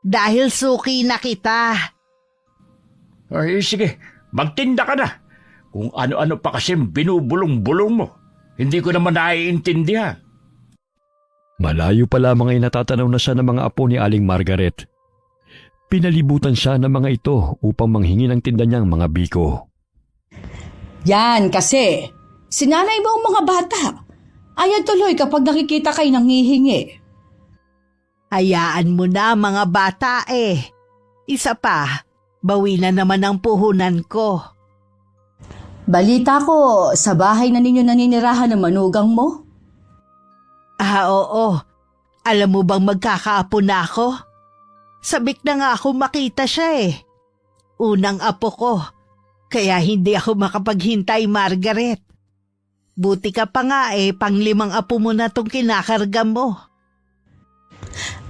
S2: dahil suki na kita.
S1: Ay, sige, magtinda ka na. Kung ano-ano pa kasi binubulong-bulong mo. Hindi ko naman naiintindihan.
S3: Malayo pa lamang ay natatanaw na siya ng mga apo ni Aling Margaret. Pinalibutan siya ng mga ito upang manghingi ng tinda niyang mga biko.
S5: Yan kasi, sinanay mo ang mga bata. Ayaw tuloy kapag nakikita kayo nanghihingi.
S2: Hayaan mo na mga bata Isa pa, bawi na naman ang puhunan ko.
S5: Balita ko, sa bahay na ninyo naninirahan ng manugang mo?
S2: Oo. Alam mo bang magkakaapo na ako? Sabik na nga ako makita siya Unang apo ko, kaya hindi ako makapaghintay, Margaret. Buti ka pa nga 5 apo mo na tong kinakarga mo.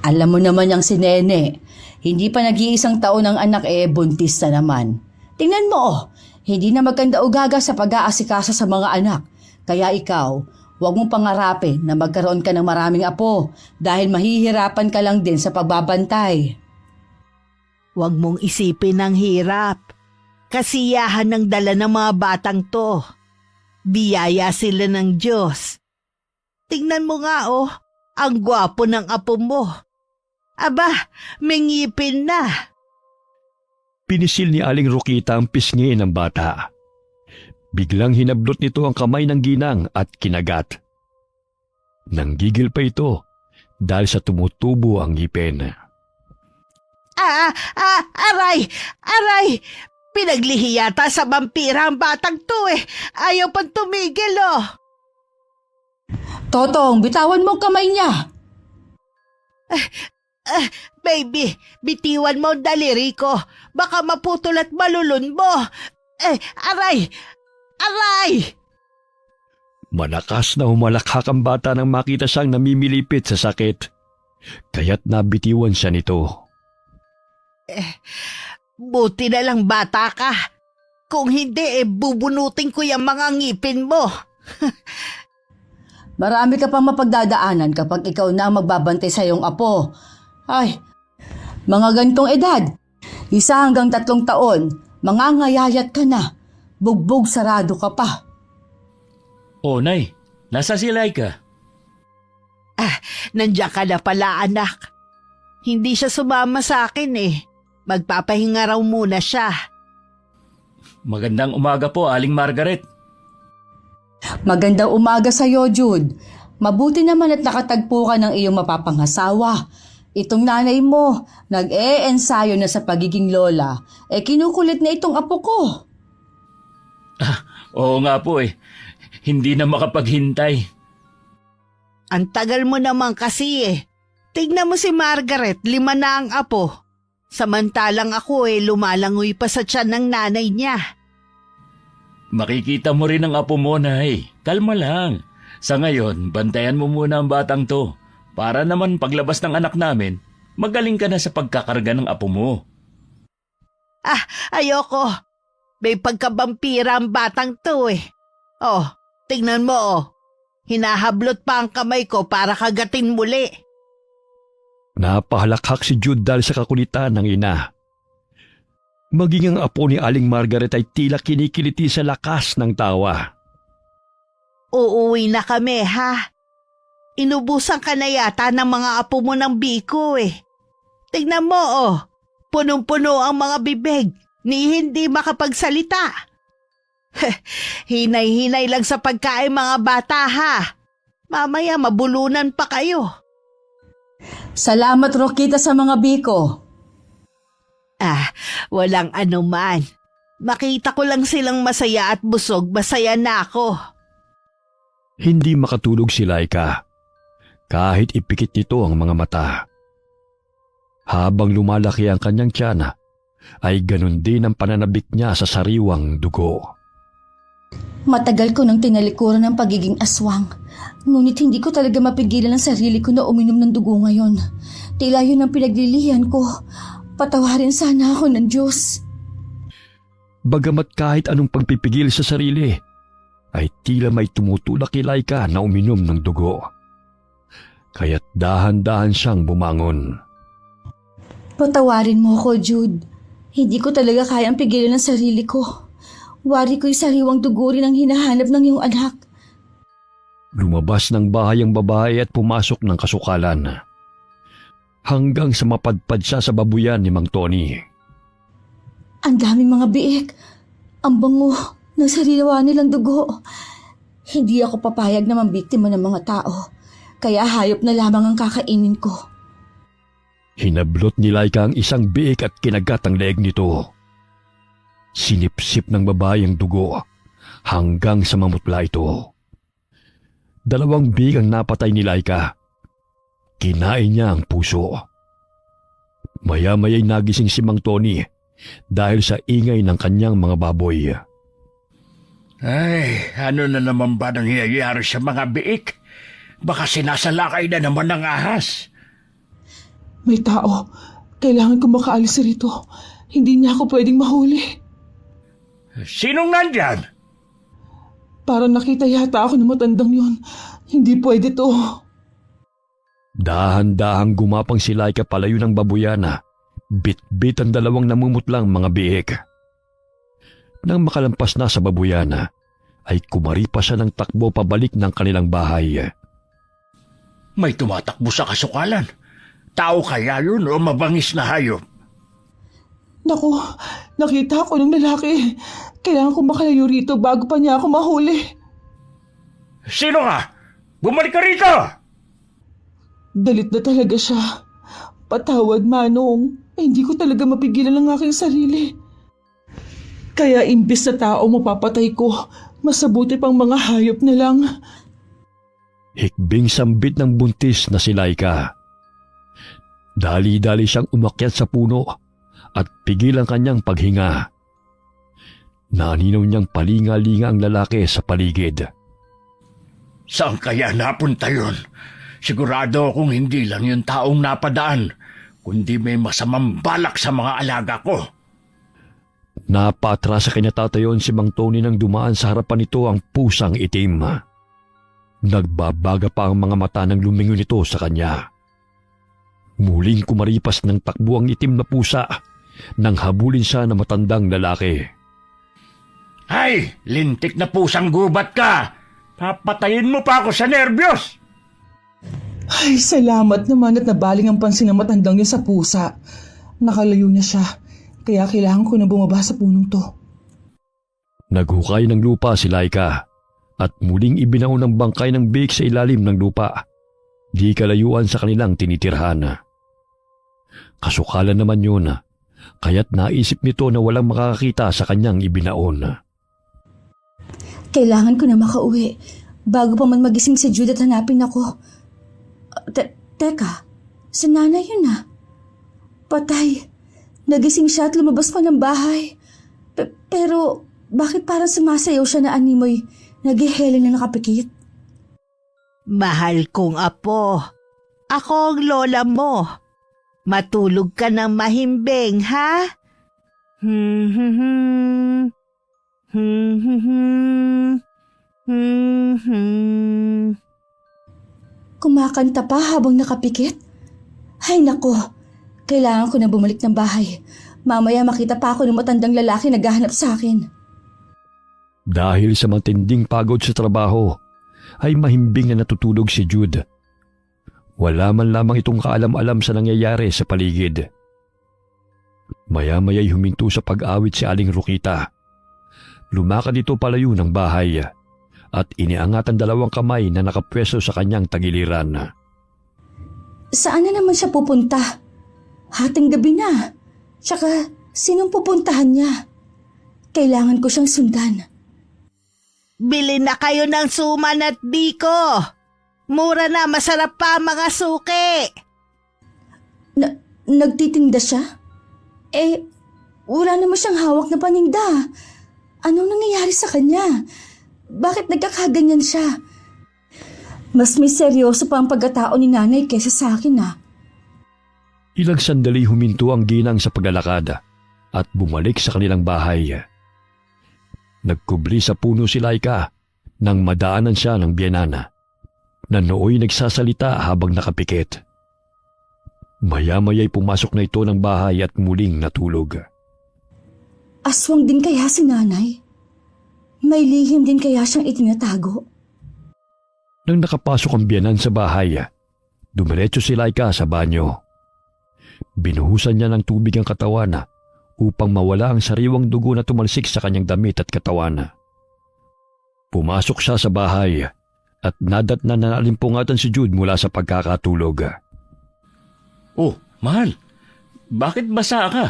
S5: Alam mo naman yung si Nene, hindi pa nag-iisang taon ang anak buntis na naman. Tingnan mo hindi na maganda ugaga sa pag-aasikasa sa mga anak. Kaya ikaw, huwag mong pangarapin na magkaroon ka ng maraming apo dahil mahihirapan ka lang din sa pagbabantay.
S2: Huwag mong isipin ang hirap. Kasiyahan ng dala ng mga batang to. Biyaya sila ng Diyos. Tingnan mo nga ang gwapo ng apo mo. Aba, may ngipin na.
S3: Pinisil ni Aling Rokita ang pisngi ng bata. Biglang hinablot nito ang kamay ng ginang at kinagat. Nanggigil pa ito dahil sa tumutubo ang ngipin.
S2: Aray! Pinaglihi yata sa vampira ang batang to Ayaw pang tumigil
S5: Totong, bitawan mo ang kamay niya.
S2: Baby, bitiwan mo ang daliri ko. Baka maputol at malulun mo. Aray!
S3: Malakas na humalakhak ang bata nang makita siyang namimilipit sa sakit. Kaya't nabitiwan siya nito.
S2: Buti na lang bata ka. Kung hindi bubunutin ko yung mga ngipin mo.
S5: Marami ka pang mapagdadaanan kapag ikaw na ang magbabantay sa iyong apo. Ay, mga gantong edad, 1 hanggang 3 taon, mangangayayat ka na. Bugbog sarado ka pa.
S4: Oh, Nay, nasa si Laika?
S2: Nandiyan ka na pala, anak. Hindi siya sumama sa akin eh. Magpapahinga raw muna siya.
S4: Magandang umaga po, Aling Margaret.
S5: Magandang umaga sa iyo, Jude. Mabuti naman at nakatagpo ka ng iyong mapapanghasawa. Itong nanay mo, nag-e-ensayo na sa pagiging lola. Kinukulit na itong apo ko.
S4: Oo nga po eh. Hindi na makapaghintay.
S2: Ang tagal mo naman kasi eh. Tignan mo si Margaret, 5 na ang apo. Samantalang ako lumalangoy pa sa tiyan ng nanay niya.
S4: Makikita mo rin ang apo mo, Nay. Kalma lang. Sa ngayon, bantayan mo muna ang batang to. Para naman paglabas ng anak namin, magaling ka na sa pagkakarga ng apo mo.
S2: Ayoko. May pagkabampira ang batang to eh. Oh, tignan mo oh. Hinahablot pa ang kamay ko para kagatin muli.
S3: Napahalakhak si Jude dahil sa kakulitan ng ina. Maging ang apo ni Aling Margaret ay tila kinikiliti sa lakas ng tawa.
S2: Uuwi na kami ha. Inubusan ka na yata ng mga apo mo ng biko eh. Tignan mo oh. Punong-puno ang mga bibig ni hindi makapagsalita. Hinay-hinay lang sa pagkain mga bata ha. Mamaya mabulunan pa kayo.
S5: Salamat, Rokita, sa mga biko.
S2: Walang anuman. Makita ko lang silang masaya at busog, masaya na ako.
S3: Hindi makatulog si Laika. Kahit ipikit nito ang mga mata. Habang lumalaki ang kanyang tiyana, ay ganun din ang pananabik niya sa sariwang dugo.
S5: Matagal ko nang tinalikuran ng pagiging aswang. Ngunit hindi ko talaga mapigilan ang sarili ko na uminom ng dugo ngayon. Tila yun ang pinaglilihan ko. Patawarin sana ako ng Diyos.
S3: Bagamat kahit anong pagpipigil sa sarili, ay tila may tumutulak kay Laika na uminom ng dugo. Kaya't dahan-dahan siyang bumangon.
S5: Patawarin mo ako, Jude. Hindi ko talaga kayang pigilan ang sarili ko. Wari ko'y sariwang dugo rin ang hinahanap ng iyong anak.
S3: Lumabas ng bahay ang babae at pumasok ng kasukalan. Hanggang sa mapadpad siya sa babuyan ni Mang Tony.
S5: Ang daming mga biik. Ang bango ng sariwa nilang dugo. Hindi ako papayag na mambiktima ng mga tao. Kaya hayop na lamang ang kakainin ko.
S3: Hinablot ni Laika ang isang biik at kinagat ang leeg nito. Sinipsip ng babae ang dugo hanggang sa mamutla ito. 2 biik ang napatay ni Laika. Kinain niya ang puso. Maya-maya'y nagising si Mang Tony dahil sa ingay ng kanyang mga baboy.
S1: Ay, ano na naman ba nangyayari sa mga biik? Baka sinasalakay na naman ng ahas.
S6: May tao. Kailangan ko makaalis rito. Hindi niya ako pwedeng mahuli.
S1: Sinong nandyan?
S6: Parang nakita yata ako ng matandang yon. Hindi pwede to.
S3: Dahan-dahang gumapang si Laika palayo ng babuyana. Bit-bit ang 2 namumutlang mga biik. Nang makalampas na sa babuyana, ay kumaripa siya ng takbo pabalik ng kanilang bahay.
S1: May tumatakbo sa kasukalan. Tao kaya yun o mabangis na hayop?
S6: Naku, nakita ako ng lalaki. Kailangan ko makalayo rito bago pa niya ako mahuli.
S1: Sino ka? Bumalik ka rito!
S6: Galit na talaga siya. Patawad, Manong. Hindi ko talaga mapigilan ang aking sarili. Kaya imbis na tao mapapatay ko, masabuti pang mga hayop na lang.
S3: Hikbing sambit ng buntis na si Laika. Dali-dali siyang umakyat sa puno at pigil ang kanyang paghinga. Naninaw niyang palinga-linga ang lalaki sa paligid.
S1: Saan kaya napunta yun? Sigurado akong hindi lang yung taong napadaan, kundi may masamang balak sa mga alaga ko.
S3: Napatras sa kanya tatayon si Mang Tony nang dumaan sa harapan nito ang pusang itim. Nagbabaga pa ang mga mata ng lumingon nito sa kanya. Muling kumaripas ng takbo ang itim na pusa nang habulin siya ng matandang lalaki.
S1: Ay, lintik na pusang gubat ka! Papatayin mo pa ako sa nerbiyos!
S6: Ay, salamat naman at nabaling ang pansin ng matandang yun sa pusa. Nakalayo na siya, kaya kailangan ko na bumaba sa punong to.
S3: Naghukay ng lupa si Laika at muling ibinaon ng bangkay ng biik sa ilalim ng lupa. Di kalayuan sa kanilang tinitirhan. Kasukalan naman yun, kaya't naisip nito na walang makakakita sa kanyang ibinaon.
S5: Kailangan ko na makauwi bago pa man magising si Jude at hanapin ako. Teka, si nanay yun ah. Patay. Nagising siya at lumabas pa ng bahay. Pero bakit parang sumasayaw siya na animoy naghihele na nakapikit?
S2: Mahal kong apo, ako ang lola mo. Matulog ka ng mahimbing, ha?
S5: Kumakanta pa habang nakapikit? Ay nako, kailangan ko na bumalik ng bahay. Mamaya makita pa ako ng matandang lalaki naghahanap sa akin.
S3: Dahil sa matinding pagod sa trabaho, ay mahimbing na natutulog si Jude. Wala man lamang itong kaalam-alam sa nangyayari sa paligid. Maya-maya'y huminto sa pag-awit si Aling Rokita. Lumakad ito palayo ng bahay at iniangat ang dalawang kamay na nakapwesto sa kanyang tagiliran.
S5: Saan na naman siya pupunta? Hating gabi na. Tsaka, sinong pupuntahan niya? Kailangan ko siyang sundan.
S2: Bili na kayo ng suman at biko. Mura na, masarap pa ang mga suki.
S5: Nagtitinda siya? Wala naman siyang hawak na paninda. Anong nangyayari sa kanya? Bakit nagkakaganyan siya? Mas may seryoso pa ang pagkatao ni nanay kaysa sa akin ah.
S3: Ilang sandali huminto ang ginang sa paglalakad at bumalik sa kanilang bahay. Nagkubli sa puno si Laika nang madaanan siya ng biyanana na nooy nagsasalita habang nakapikit. Maya-maya'y pumasok na ito ng bahay at muling natulog.
S5: Aswang din kaya si nanay? May lihim din kaya siyang itinatago?
S3: Nang nakapasok ang biyanan sa bahay, dumiretso si Laika sa banyo. Binuhusan niya ng tubig ang katawan upang mawala ang sariwang dugo na tumalsik sa kanyang damit at katawan. Pumasok siya sa bahay at nadatnan na nalimpungatan si Jude mula sa pagkakatulog.
S4: Oh, mahal. Bakit basa ka?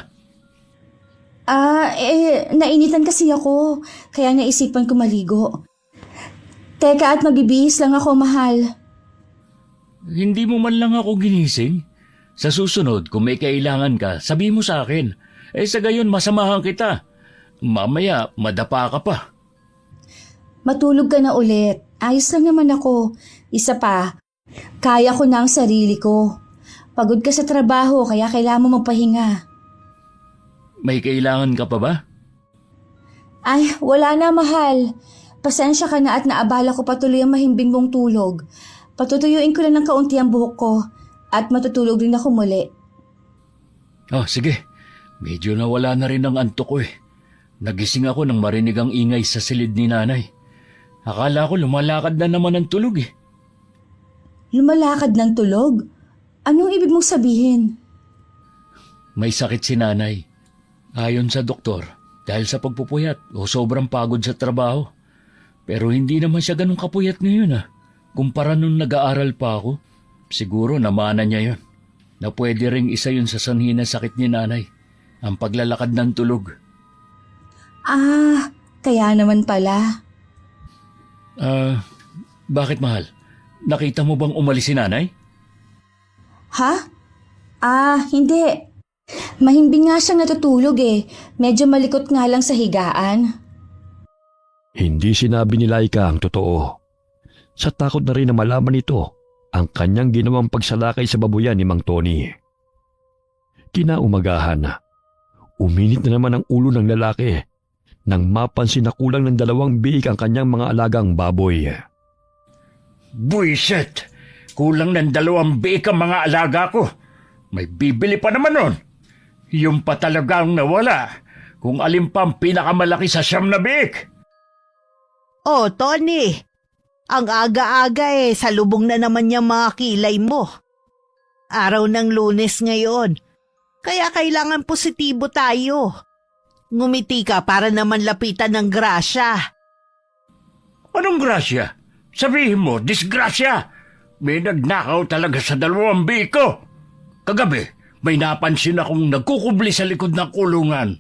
S5: Nainitan kasi ako, kaya naisipan ko maligo. Teka at magbibihis lang ako, mahal.
S4: Hindi mo man lang ako ginising? Sa susunod, kung may kailangan ka, sabihin mo sa akin. Sa gayon, masamahan kita. Mamaya, madapa ka pa.
S5: Matulog ka na ulit. Ayos lang naman ako. Isa pa, kaya ko na ang sarili ko. Pagod ka sa trabaho, kaya kailangan mo magpahinga.
S4: May kailangan ka pa ba?
S5: Ay, wala na, mahal. Pasensya ka na at naabala ko patuloy ang mahimbing mong tulog. Patutuyuin ko lang ng kaunti ang buhok ko at matutulog rin ako muli.
S4: Oh, sige. Medyo nawala na rin ang antok ko eh. Nagising ako nang marinig ang ingay sa silid ni nanay. Akala ko lumalakad na naman ang tulog eh.
S5: Lumalakad ng tulog? Anong ibig mong sabihin?
S4: May sakit si nanay. Ayon sa doktor, dahil sa pagpupuyat o sobrang pagod sa trabaho. Pero hindi naman siya ganun kapuyat ngayon ah. Kumpara nung nag-aaral pa ako, siguro namana niya yun. Na pwede ring isa yun sa sanhi ng sakit ni nanay. Ang paglalakad ng tulog.
S5: Kaya naman pala.
S4: Bakit mahal? Nakita mo bang umalis si nanay?
S5: Ha? Hindi. Mahimbing nga siyang natutulog eh. Medyo malikot nga lang sa higaan.
S3: Hindi sinabi ni Laika ang totoo. Sa takot na rin na malaman nito ang kanyang ginawang pagsalakay sa babuyan ni Mang Tony. Kinaumagahan, uminit na naman ang ulo ng lalaki nang mapansin na kulang ng 2 biik ang kanyang mga alagang baboy.
S1: Buiset! Kulang ng 2 biik ang mga alaga ko. May bibili pa naman nun. Yung pa talagang nawala. Kung alin pa ang pinakamalaki sa 9 na biik.
S2: Oh, Tony. Ang aga-aga salubong na naman yung mga kilay mo. Araw ng Lunes ngayon. Kaya kailangan positibo tayo. Ngumiti ka para naman lapitan ng grasya.
S1: Anong grasya? Sabihin mo, disgrasya! May nagnakaw talaga sa 2 biik ko. Kagabi, may napansin akong nagkukubli sa likod ng kulungan.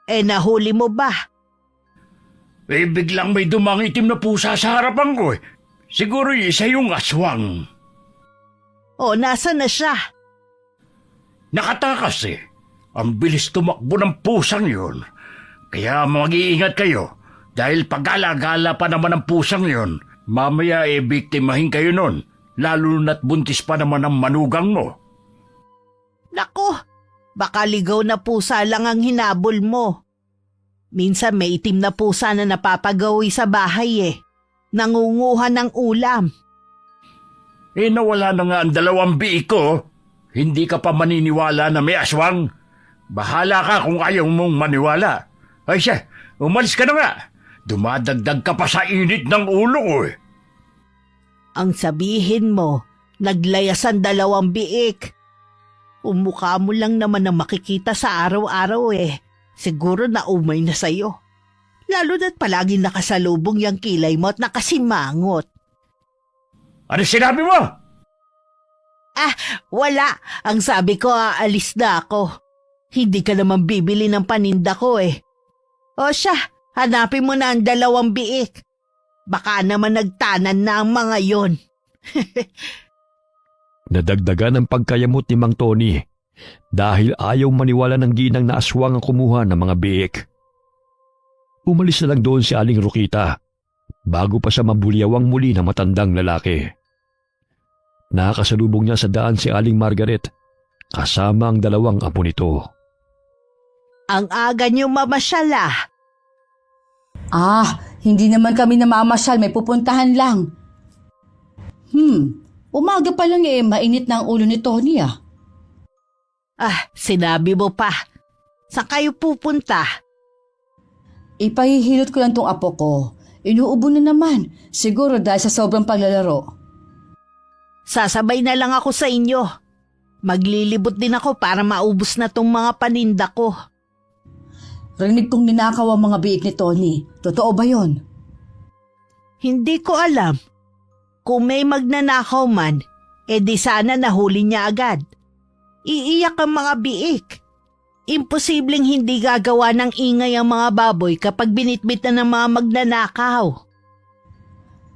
S2: Nahuli mo ba?
S1: Biglang may dumang itim na pusa sa harapan ko. Siguro isa yung aswang.
S2: Nasa na siya?
S1: Nakatakas Ang bilis tumakbo ng pusang yun. Kaya mag-iingat kayo. Dahil pag-gala-gala pa naman ang pusang yun, mamaya biktimahin kayo nun. Lalo na't buntis pa naman ang manugang mo.
S2: Nako, baka ligaw na pusa lang ang hinabol mo. Minsan may itim na pusa na napapagawi sa bahay Nangunguha ng ulam.
S1: Nawala na nga ang 2 biik ko. Hindi ka pa maniniwala na may aswang. Bahala ka kung ayaw mong maniwala. Ay siya, umalis ka na nga. Dumadagdag ka pa sa init ng ulo ko
S2: Ang sabihin mo, naglayas ang 2 biik. Umukha mo lang naman na makikita sa araw-araw Siguro na umay na sa'yo. Lalo na't palagi nakasalubong yung kilay mo at nakasimangot.
S1: Ano sinabi mo?
S2: Wala. Ang sabi ko, aalis na ako. Hindi ka naman bibili ng paninda ko O siya, hanapin mo na ang 2 biik. Baka naman nagtanan na ang mga yon.
S3: Nadagdagan ang pagkayamot ni Mang Tony dahil ayaw maniwala ng ginang na aswang ang kumuha ng mga biik. Umalis na lang doon si Aling Rokita bago pa siya mabulyawang muli ng matandang lalaki. Nakakasalubong niya sa daan si Aling Margaret kasama ang 2 apo nito.
S2: Ang aga niyo mamasyal
S5: Hindi naman kami namamasyal, may pupuntahan lang. Umaga pa lang mainit na ang ulo ni Tony
S2: Sinabi mo pa. Saan kayo pupunta?
S5: Ipahihilot ko lang tong apo ko. Inuubo na naman, siguro dahil sa sobrang paglalaro.
S2: Sasabay na lang ako sa inyo. Maglilibot din ako para maubos na tong mga paninda ko.
S5: Rinig kong ninakaw ang mga biik ni Tony. Totoo ba yon?
S2: Hindi ko alam. Kung may magnanakaw man, di sana nahuli niya agad. Iiyak ang mga biik. Imposibleng hindi gagawa ng ingay ang mga baboy kapag binitbit na ng mga magnanakaw.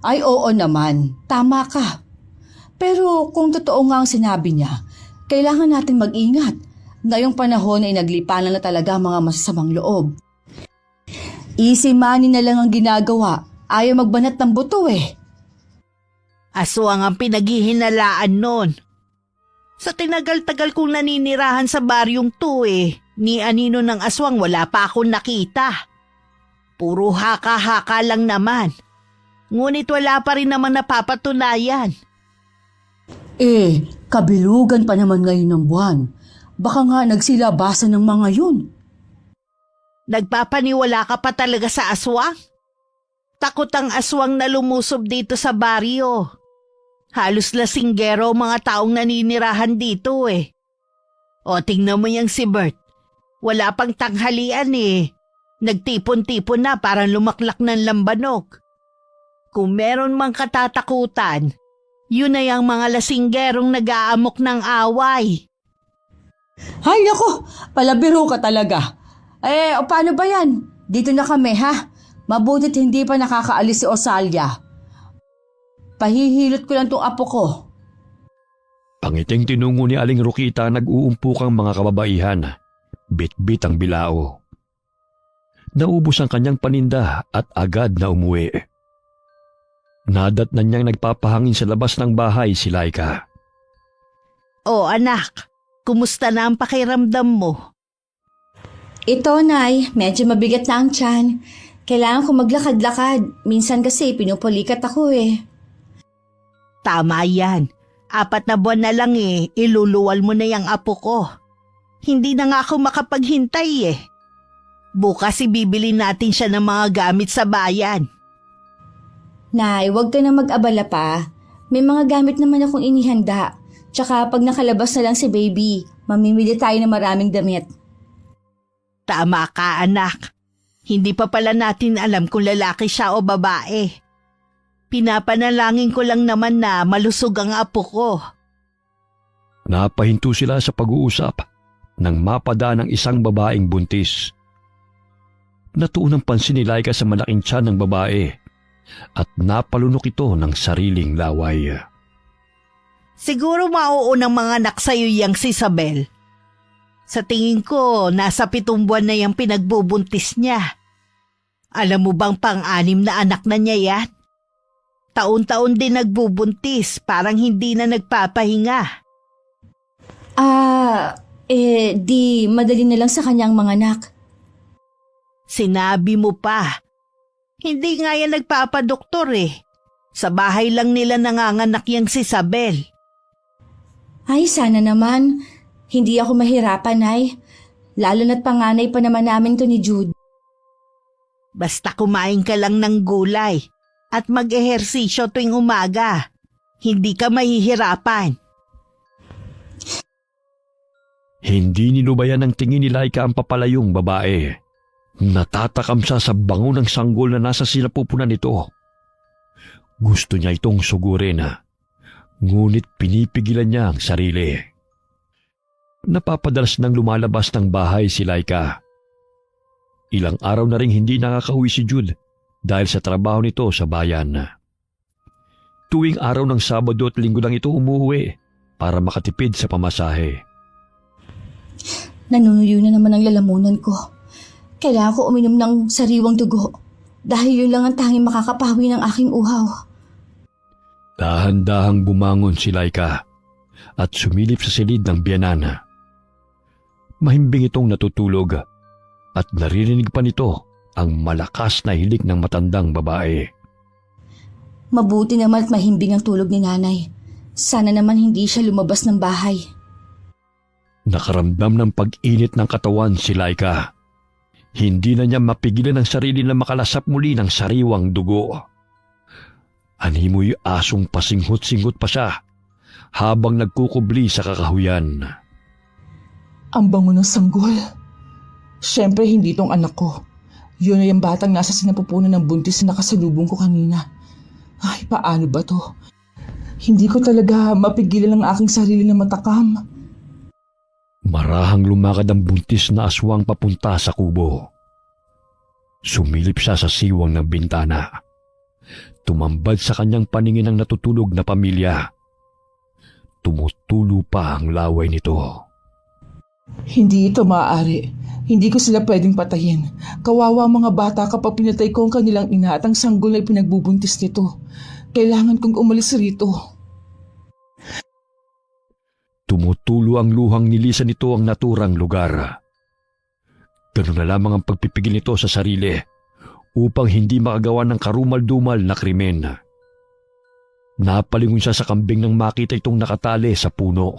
S5: Ay oo naman, tama ka. Pero kung totoo nga ang sinabi niya, kailangan natin mag-ingat. Ngayong panahon ay naglipanan na talaga ang mga masasamang loob. Easy money na lang ang ginagawa. Ayaw magbanat ng buto
S2: Aswang ang pinaghihinalaan nun. Sa tinagal-tagal kong naninirahan sa baryong to ni anino ng aswang wala pa akong nakita. Puro haka-haka lang naman. Ngunit wala pa rin naman napapatunayan.
S5: Kabilugan pa naman ngayon ng buwan. Baka nga nagsilabasan ng mga yun.
S2: Nagpapaniwala ka pa talaga sa aswang? Takot ang aswang na lumusob dito sa baryo. Halos lasinggero mga taong naninirahan dito O tingnan mo yang si Bert. Wala pang tanghalian Nagtipon-tipon na parang lumaklak ng lambanog. Kung meron mang katatakutan, yun na yung mga lasinggerong nag-aamok ng away.
S5: Hay nako, palabiro ka talaga. Paano ba yan? Dito na kami Mabutit hindi pa nakakaalis si Osalia. Pahihilot ko lang tong apo ko.
S3: Pangiting tinungo ni Aling Rokita nag-uumpukang mga kababaihan. Bit-bit ang bilao. Naubos ang kanyang paninda at agad na umuwi. Nadatnan niyang nagpapahangin sa labas ng bahay si Laika.
S2: Anak, kumusta na ang pakiramdam mo?
S5: Ito, Nay, medyo mabigat na ang tiyan. Kailangan ko maglakad-lakad. Minsan kasi pinupulikat ako
S2: Tama yan. 4 na buwan na lang iluluwal mo na yung apo ko. Hindi na nga ako makapaghintay Bukas ibibili natin siya ng mga gamit sa bayan.
S5: Nay, huwag ka na mag-abala pa. May mga gamit naman akong inihanda. Tsaka pag nakalabas na lang si baby, mamimili tayo ng maraming damit.
S2: Tama ka, anak. Hindi pa pala natin alam kung lalaki siya o babae. Pinapanalangin ko lang naman na malusog ang apo ko.
S3: Napahinto sila sa pag-uusap nang mapada ng isang babaeng buntis. Natuunang pansin ni Laika sa malaking tiyan ng babae at napalunok ito ng sariling laway.
S2: Siguro mauunang mga anak sa'yo yang si Isabel. Sa tingin ko, nasa 7 buwan na yung pinagbubuntis niya. Alam mo bang 6 na anak na niya yan? Taon-taon din nagbubuntis, parang hindi na nagpapahinga.
S5: Di madali na lang sa kanyang mga anak.
S2: Sinabi mo pa. Hindi nga yan nagpapadoktor Sa bahay lang nila nanganganak yang si Isabel.
S5: Ay, sana naman. Hindi ako mahirapan, Nay. Lalo na't panganay pa naman namin to ni Jude.
S2: Basta kumain ka lang ng gulay at mag-ehersisyo tuwing umaga. Hindi ka mahihirapan.
S3: Hindi nilubayan ng tingin ni Laika ang papalayong babae. Natatakam siya sa bango ng sanggol na nasa sinapupunan nito. Gusto niya itong sugurin, ngunit pinipigilan niya ang sarili. Napapadalas nang lumalabas ng bahay si Laika. Ilang araw na ring hindi nakakauwi si Jude dahil sa trabaho nito sa bayan. Tuwing araw ng Sabado at Linggo lang ito umuwi para makatipid sa pamasahe.
S5: Nanunuyo na naman ang lalamunan ko. Kailangan ko uminom ng sariwang dugo dahil yun lang ang tanging makakapawi ng aking uhaw.
S3: Dahan-dahang bumangon si Laika at sumilip sa silid ng biyanana. Mahimbing itong natutulog at naririnig pa nito ang malakas na hilik ng matandang babae.
S5: Mabuti naman at mahimbing ang tulog ni nanay. Sana naman hindi siya lumabas ng bahay.
S3: Nakaramdam ng pag-init ng katawan si Laika. Hindi na niya mapigilan ang sarili na makalasap muli ng sariwang dugo. Animoy asong pasinghot-singhot pa siya habang nagkukubli sa kakahuyan.
S6: Ang bango ng sanggol. Siyempre hindi itong anak ko. Yun ay ang batang nasa sinapupunan ng buntis na nakasalubong ko kanina. Ay, paano ba to? Hindi ko talaga mapigilan ang aking sarili na matakam.
S3: Marahang lumakad ang buntis na aswang papunta sa kubo. Sumilip siya sa siwang ng bintana. Tumambad sa kanyang paningin ang natutulog na pamilya. Tumutulo pa ang laway nito.
S6: Hindi ito maaari. Hindi ko sila pwedeng patayin. Kawawa ang mga bata kapag pinatay ko ang kanilang ina at ang sanggol na ipinagbubuntis nito. Kailangan kong umalis rito.
S3: Tumutulo ang luhang nilisan nito ang naturang lugar. Ganun na lamang ang pagpipigil nito sa sarili upang hindi makagawa ng karumal-dumal na krimen. Napalingon siya sa kambing nang makita itong nakatali sa puno.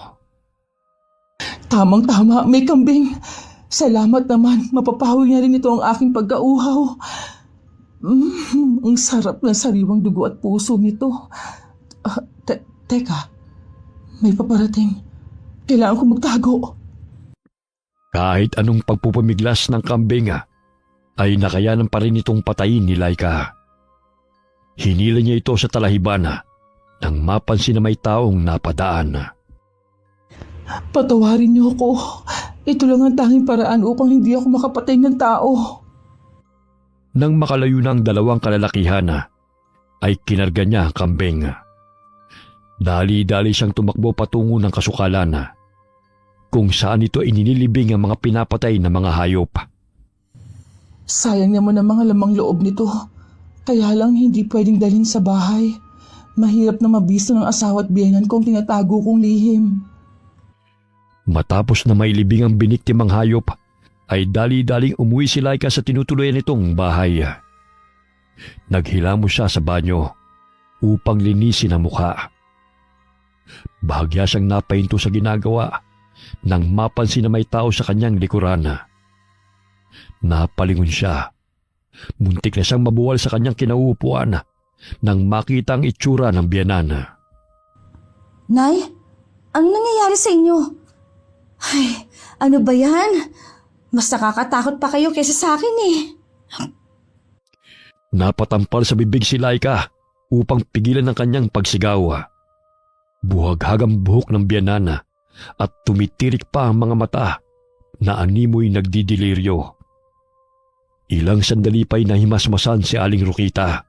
S6: Tamang-tama, may kambing. Salamat naman, mapapawi na rin ito ang aking pagkauhaw. Ang sarap ng sariwang dugo at puso nito. Teka, may paparating. Kailangan ko magtago.
S3: Kahit anong pagpupumiglas ng kambing ay nakayanan pa rin itong patayin ni Laika. Hinila niya ito sa talahiban nang mapansin na may taong napadaan.
S6: Patawarin niyo ako. Ito lang ang tanging paraan upang hindi ako makapatay ng tao.
S3: Nang makalayo na ang dalawang kalalakihan ay kinarga niya ang kambing. Dali-dali siyang tumakbo patungo ng kasukalan kung saan ito ininilibing ang mga pinapatay na mga hayop.
S6: Sayang naman ang mga lamang loob nito. Kaya lang hindi pwedeng dalhin sa bahay. Mahirap na mabisto ng asawa at biyenan kung tinatago kong lihim.
S3: Matapos na mailibing ang biniktimang hayop, ay dali-daling umuwi si Laika sa tinutuluyan nitong bahay. Naghilamos siya sa banyo upang linisin ang mukha. Bahagya siyang napahinto sa ginagawa nang mapansin na may tao sa kanyang likuran. Napalingon siya. Muntik na siyang mabuwal sa kanyang kinauupuan nang makita ang itsura ng biyanana.
S5: Nay, ano nangyayari sa inyo? Ay, ano ba yan? Mas nakakatakot pa kayo kaysa sa akin eh.
S3: Napatampal sa bibig si Laika upang pigilan ang kanyang pagsigaw. Buhaghag ang buhok ng biyanana at tumitirik pa ang mga mata na animoy nagdidiliryo. Ilang sandali pa'y nahimasmasan si Aling Rokita.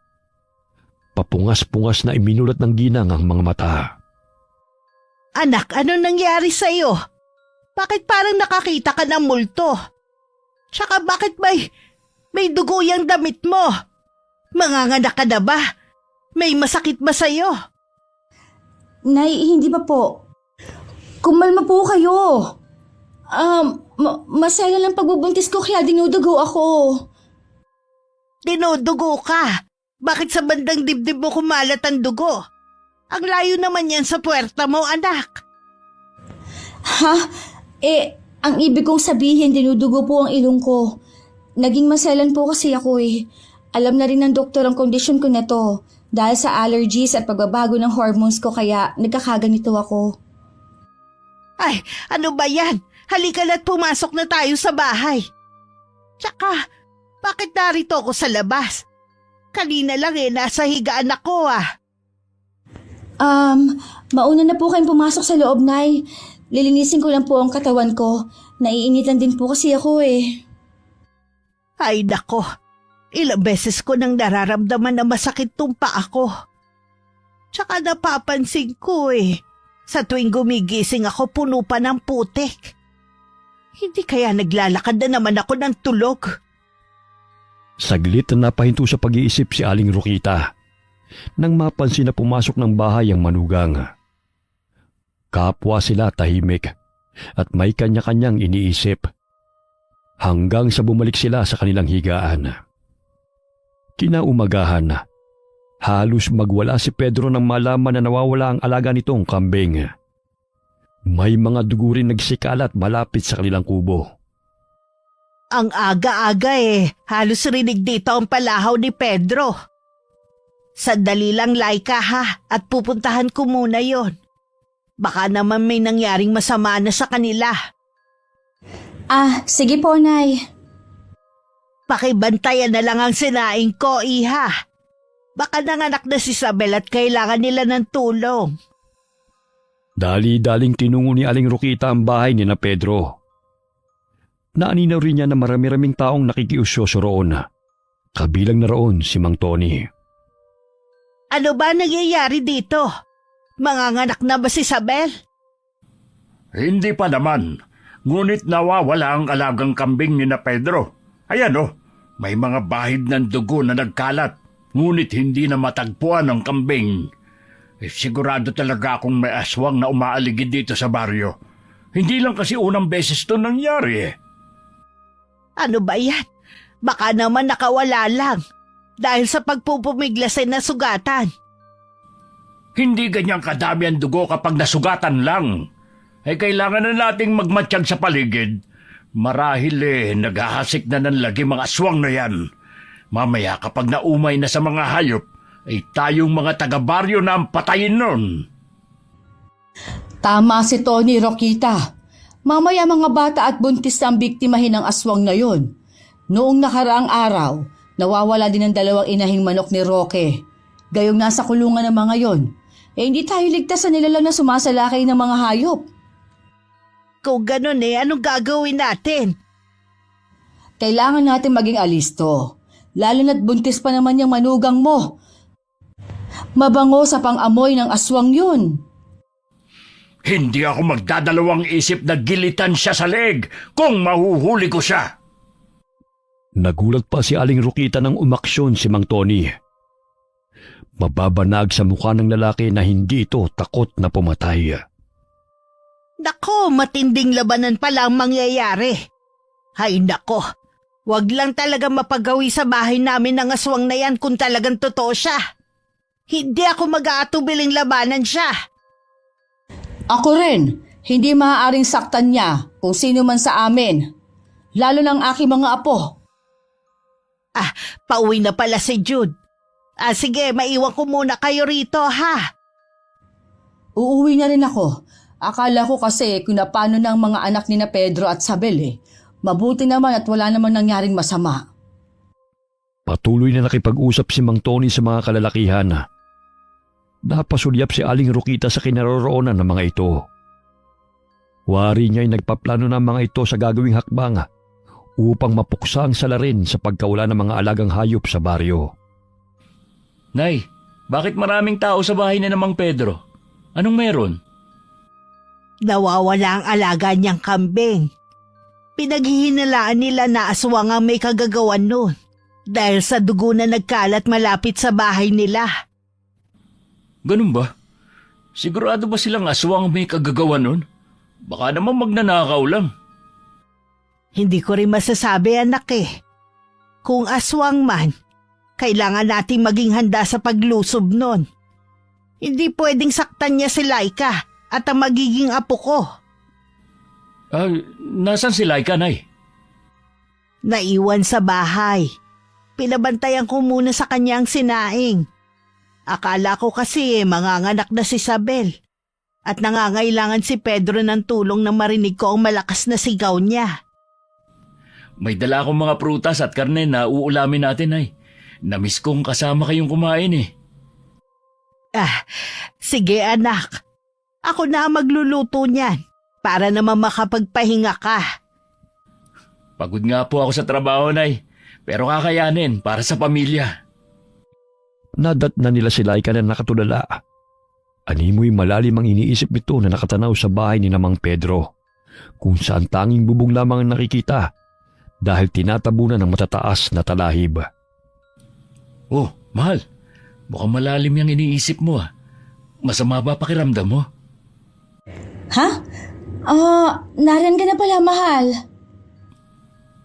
S3: Papungas-pungas na iminulat ng ginang ang mga mata.
S2: Anak, ano nangyari sa'yo? Bakit parang nakakita ka ng multo? Tsaka bakit may dugo yung damit mo? Manganganak ka na ba? May masakit ba sa'yo?
S5: Nay, hindi pa po. Kumalma po kayo. Masaya lang pagbubuntis ko kaya dinudugo ako.
S2: Dinudugo ka? Bakit sa bandang dibdib mo kumalat ang dugo? Ang layo naman yan sa puwerta mo, anak.
S5: Ha? Ang ibig kong sabihin, dinudugo po ang ilong ko. Naging maselan po kasi ako eh. Alam na rin ng doktor ang kondisyon ko na to. Dahil sa allergies at pagbabago ng hormones ko kaya nagkakaganito ako.
S2: Ay, ano ba yan? Halika na't pumasok na tayo sa bahay. Tsaka, bakit narito ako sa labas? Kanina lang nasa higaan ako ah.
S5: Mauna na po kayong pumasok sa loob, Nay. Lilinisin ko lang po ang katawan ko. Naiinitan din po kasi ako eh.
S2: Ay nako, ilang beses ko nang nararamdaman na masakit tong paa ko. Tsaka napapansin ko sa tuwing gumigising ako puno pa ng putik. Hindi kaya naglalakad na naman ako ng tulog?
S3: Saglit na napahinto sa pag-iisip si Aling Rokita nang mapansin na pumasok ng bahay ang manugang. Kapwa sila tahimik at may kanya-kanyang iniisip hanggang sa bumalik sila sa kanilang higaan. Kinaumagahan, halos magwala si Pedro nang malaman na nawawala ang alaga nitong kambing. May mga dugo rin nagsikalat malapit sa kanilang kubo.
S2: Ang aga-aga halos rinig dito ang palahaw ni Pedro. Sandali lang, Laika ha, at pupuntahan ko muna yon. Baka naman may nangyaring masama na sa kanila.
S5: Sige po, Nay.
S2: Pakibantayan na lang ang sinaing ko, iha. Baka nanganak na si Isabel at kailangan nila ng tulong.
S3: Dali-daling tinungo ni Aling Rokita ang bahay ni na Pedro. Naaninaw rin niya na marami-raming taong nakikiusyoso roon. Kabilang na roon si Mang Tony.
S2: Ano ba nangyayari dito? Manganganak na ba si Isabel?
S1: Hindi pa naman. Ngunit nawawala ang alagang kambing ni na Pedro. Ayan may mga bahid ng dugo na nagkalat. Ngunit hindi na matagpuan ang kambing. Sigurado talaga akong may aswang na umaaligid dito sa baryo. Hindi lang kasi unang beses ito nangyari
S2: Ano ba yan? Baka naman nakawala lang dahil sa pagpupumiglasin na sugatan.
S1: Hindi ganyang kadami ang dugo kapag nasugatan lang. Kailangan na nating magmatsyag sa paligid. Marahil naghahasik na ng lagi mga aswang na yan. Mamaya kapag naumay na sa mga hayop, ay tayong mga taga-baryo na ang patayin nun.
S5: Tama si Tony, Rokita. Mamaya mga bata at buntis na ang biktimahin ng aswang na yon. Noong nakaraang araw, nawawala din ang 2 inahing manok ni Roque. Gayong nasa kulungan ng mga yon. Hindi tayo ligtas sa nilalang na sumasalakay ng mga hayop.
S2: Kung ganun anong gagawin natin?
S5: Kailangan natin maging alisto. Lalo na't buntis pa naman yung manugang mo. Mabango sa pang-amoy ng aswang yun.
S1: Hindi ako magdadalawang isip na gilitan siya sa leeg kung mahuhuli ko siya.
S3: Nagulat pa si Aling Rokita nang umaksyon si Mang Tony. Mababanag sa mukha ng lalaki na hindi ito takot na pumatay.
S2: Nako, matinding labanan pala ang mangyayari. Hay nako, wag lang talaga mapagawi sa bahay namin ng aswang na yan kung talagang totoo siya. Hindi ako mag-aatubiling labanan siya.
S5: Ako rin, hindi maaaring saktan niya kung sino man sa amin. Lalo ng aking mga apo.
S2: Pauwi na pala si Jude. Sige, maiwan ko muna kayo rito, ha?
S5: Uuwi na rin ako. Akala ko kasi kung napano ng mga anak ni na Pedro at Sabel Mabuti naman at wala naman nangyaring masama.
S3: Patuloy na nakipag-usap si Mang Tony sa mga kalalakihan. Napasulyap si Aling Rokita sa kinaroroonan ng mga ito. Wari niya'y nagpaplano ng mga ito sa gagawing hakbang upang mapuksa ang salarin sa pagkawala ng mga alagang hayop sa baryo.
S4: Nay, bakit maraming tao sa bahay ni Mang Pedro? Anong meron?
S2: Nawawala ang alaga niyang kambing. Pinaghihinalaan nila na aswang ang may kagagawan nun dahil sa dugo na nagkalat malapit sa bahay nila.
S4: Ganun ba? Sigurado ba silang aswang may kagagawa nun? Baka naman magnanakaw lang.
S2: Hindi ko rin masasabi, anak Kung aswang man, kailangan nating maging handa sa paglusob nun. Hindi pwedeng saktan niya si Laika at ang magiging apo ko.
S4: Nasaan si Laika, Nay?
S2: Naiwan sa bahay. Pinabantayan ko muna sa kanyang sinaing. Akala ko kasi manganganak na si Sabel. At nangangailangan si Pedro ng tulong na marinig ko ang malakas na sigaw niya.
S4: May dala akong mga prutas at karne na uulamin natin, Nay. Namiss kong kasama kayong kumain
S2: Sige anak. Ako na ang magluluto niyan para naman makapagpahinga ka.
S4: Pagod nga po ako sa trabaho, Nay. Pero kakayanin para sa pamilya.
S3: Nadat na nila si Laika na nakatulala. Animoy malalim ang iniisip nito na nakatanaw sa bahay ni Mang Pedro, kung saan tanging bubong lamang ang nakikita dahil tinatabunan ng matataas na talahib.
S4: Oh, mahal. Mukhang malalim yung iniisip mo. Masama ba pakiramdam mo?
S5: Ha? Nariyan ka na pala, mahal.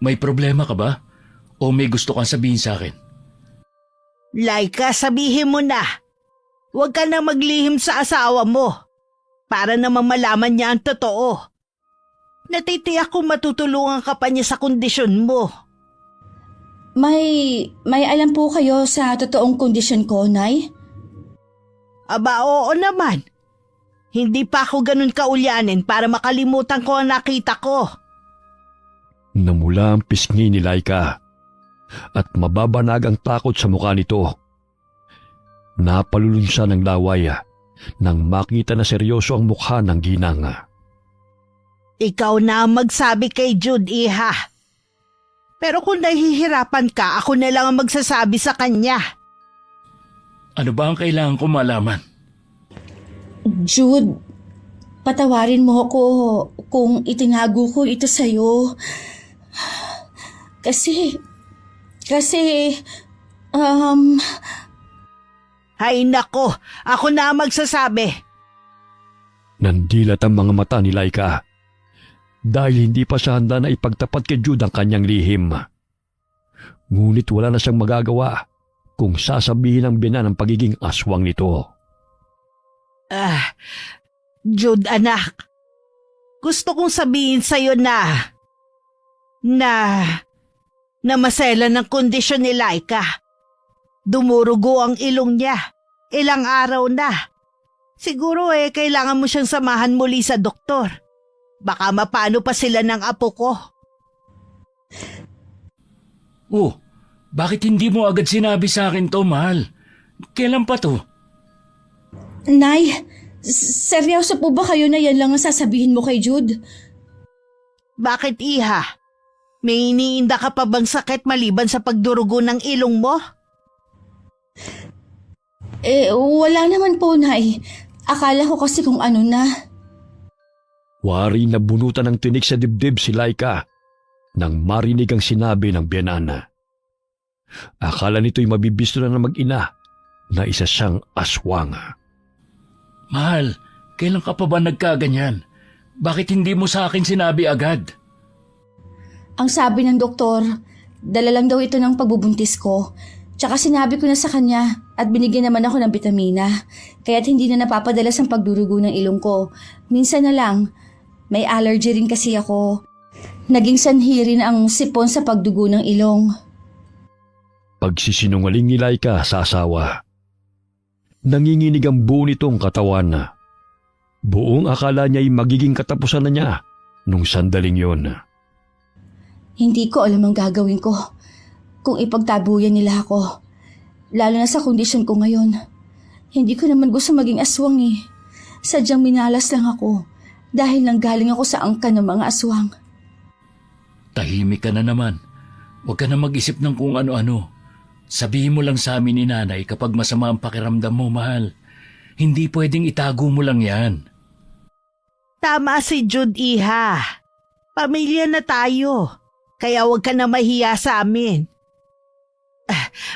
S4: May problema ka ba? O may gusto kang sabihin sa akin?
S2: Laika, sabihin mo na. Huwag ka na maglihim sa asawa mo para naman malaman niya ang totoo. Natitiyak kong matutulungan ka pa niya sa kondisyon mo.
S5: May alam po kayo sa totoong kondisyon ko, Nay?
S2: Aba, oo naman. Hindi pa ako ganun kaulyanin para makalimutan ko ang nakita ko.
S3: Namula ang pisngi ni Laika at mababanag ang takot sa mukha nito. Napalulun siya ng laway nang makita na seryoso ang mukha ng ginang.
S2: Ikaw na ang magsabi kay Jude, iha. Pero kung nahihirapan ka, ako na lang ang magsasabi sa kanya.
S4: Ano ba ang kailangan ko malaman?
S5: Jude, patawarin mo ako kung itinago ko ito sa'yo. Kasi,
S2: Hay nako, ako na ang magsasabi.
S3: Nandilat ang mga mata ni Laika dahil hindi pa siya handa na ipagtapat kay Jude ang kanyang lihim. Ngunit wala na siyang magagawa kung sasabihin ng binan ang pagiging aswang nito.
S2: Jude anak, gusto kong sabihin sa'yo na masela ng kondisyon ni Laika. Dumurugo ang ilong niya. Ilang araw na. Siguro kailangan mo siyang samahan muli sa doktor. Baka mapano pa sila ng apo ko.
S4: Oh, bakit hindi mo agad sinabi sa akin to, mahal? Kailan pa to?
S5: Nay, seryoso po ba kayo na yan lang ang sasabihin mo kay Jude?
S2: Bakit iha? May iniinda ka pa bang sakit maliban sa pagdurugo ng ilong mo?
S5: Wala naman po, Nay. Akala ko kasi kung ano na.
S3: Wari na bunutan ng tinik sa dibdib si Laika nang marinig ang sinabi ng biyanana. Akala nito'y mabibisto na ng mag-ina na isa siyang aswang.
S4: Mahal, kailan ka pa ba nagkaganyan? Bakit hindi mo sa akin sinabi agad?
S5: Ang sabi ng doktor, dala lang daw ito ng pagbubuntis ko. Tsaka sinabi ko na sa kanya, At binigyan naman ako ng bitamina, kaya't hindi na napapadalas ang pagdurugo ng ilong ko. Minsan na lang, may allergy rin kasi ako. Naging sanhi rin ang sipon sa pagdugo ng ilong.
S3: Pagsisinungaling ni Laika sa asawa. Nanginginig ang buo nitong katawan. Buong akala niya'y magiging katapusan na niya nung sandaling yon.
S5: Hindi ko alam ang gagawin ko kung ipagtabuyan nila ako. Lalo na sa kondisyon ko ngayon. Hindi ko naman gusto maging aswang eh. Sadyang minalas lang ako dahil nanggaling ako sa angkan ng mga aswang.
S4: Tahimik ka na naman. Huwag ka na mag-isip ng kung ano-ano. Sabihin mo lang sa amin ni nanay kapag masama ang pakiramdam mo, mahal. Hindi pwedeng itago mo lang yan.
S2: Tama si Jude, iha. Pamilya na tayo. Kaya huwag ka na mahiya sa amin.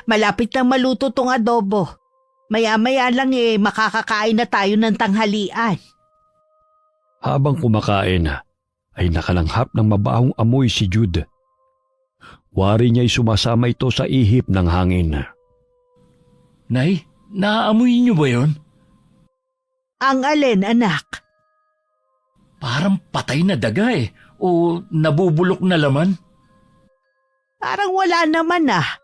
S2: Malapit nang maluto tong adobo. Maya-maya lang makakakain na tayo ng tanghalian.
S3: Habang kumakain, ay nakalanghap ng mabahong amoy si Jude. Wari niya'y sumasama ito sa ihip ng hangin.
S4: Nay, naaamoy niyo ba yon?
S2: Ang alin, anak?
S4: Parang patay na daga o nabubulok na laman.
S2: Parang wala naman ah.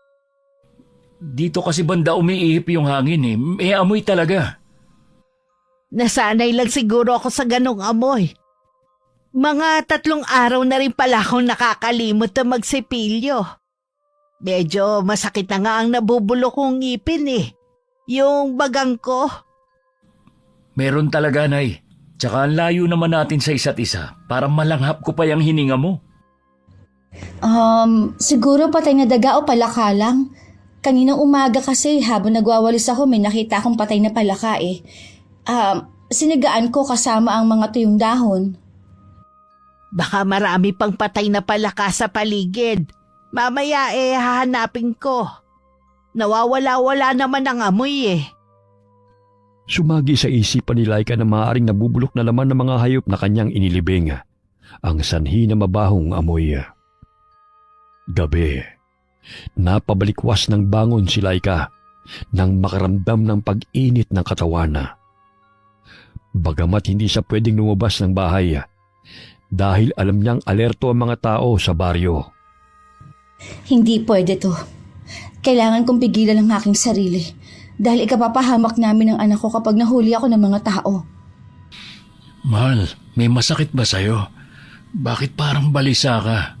S4: Dito kasi banda umiihip yung hangin may amoy talaga.
S2: Nasanay lang siguro ako sa ganong amoy. Mga 3 araw na rin pala akong nakakalimot na magsipilyo. Medyo masakit na nga ang nabubulok kong ngipin Yung bagang ko.
S4: Meron talaga, Nay. Tsaka ang layo naman natin sa isa't isa para malanghap ko pa yung hininga mo.
S5: Siguro patay na daga o palaka lang. Kaninang umaga kasi habang nagwawalis ako may nakita akong patay na palaka Sinigaan ko kasama ang mga tuyong dahon.
S2: Baka marami pang patay na palaka sa paligid. Mamaya hahanapin ko. Nawawala-wala naman ang amoy
S3: Sumagi sa isipan ni Laika na maaaring nabubulok na laman ng mga hayop na kanyang inilibing ang sanhi na mabahong amoy. Gabi, napabalikwas ng bangon si Laika nang makaramdam ng pag-init ng katawan. Bagamat hindi siya pwedeng lumabas ng bahay dahil alam niyang alerto ang mga tao sa baryo.
S5: Hindi pwede to. Kailangan kong pigilan ang aking sarili dahil ikapapahamak namin ang anak ko kapag nahuli ako ng mga tao.
S4: Mahal, may masakit ba sa'yo? Bakit parang balisa ka?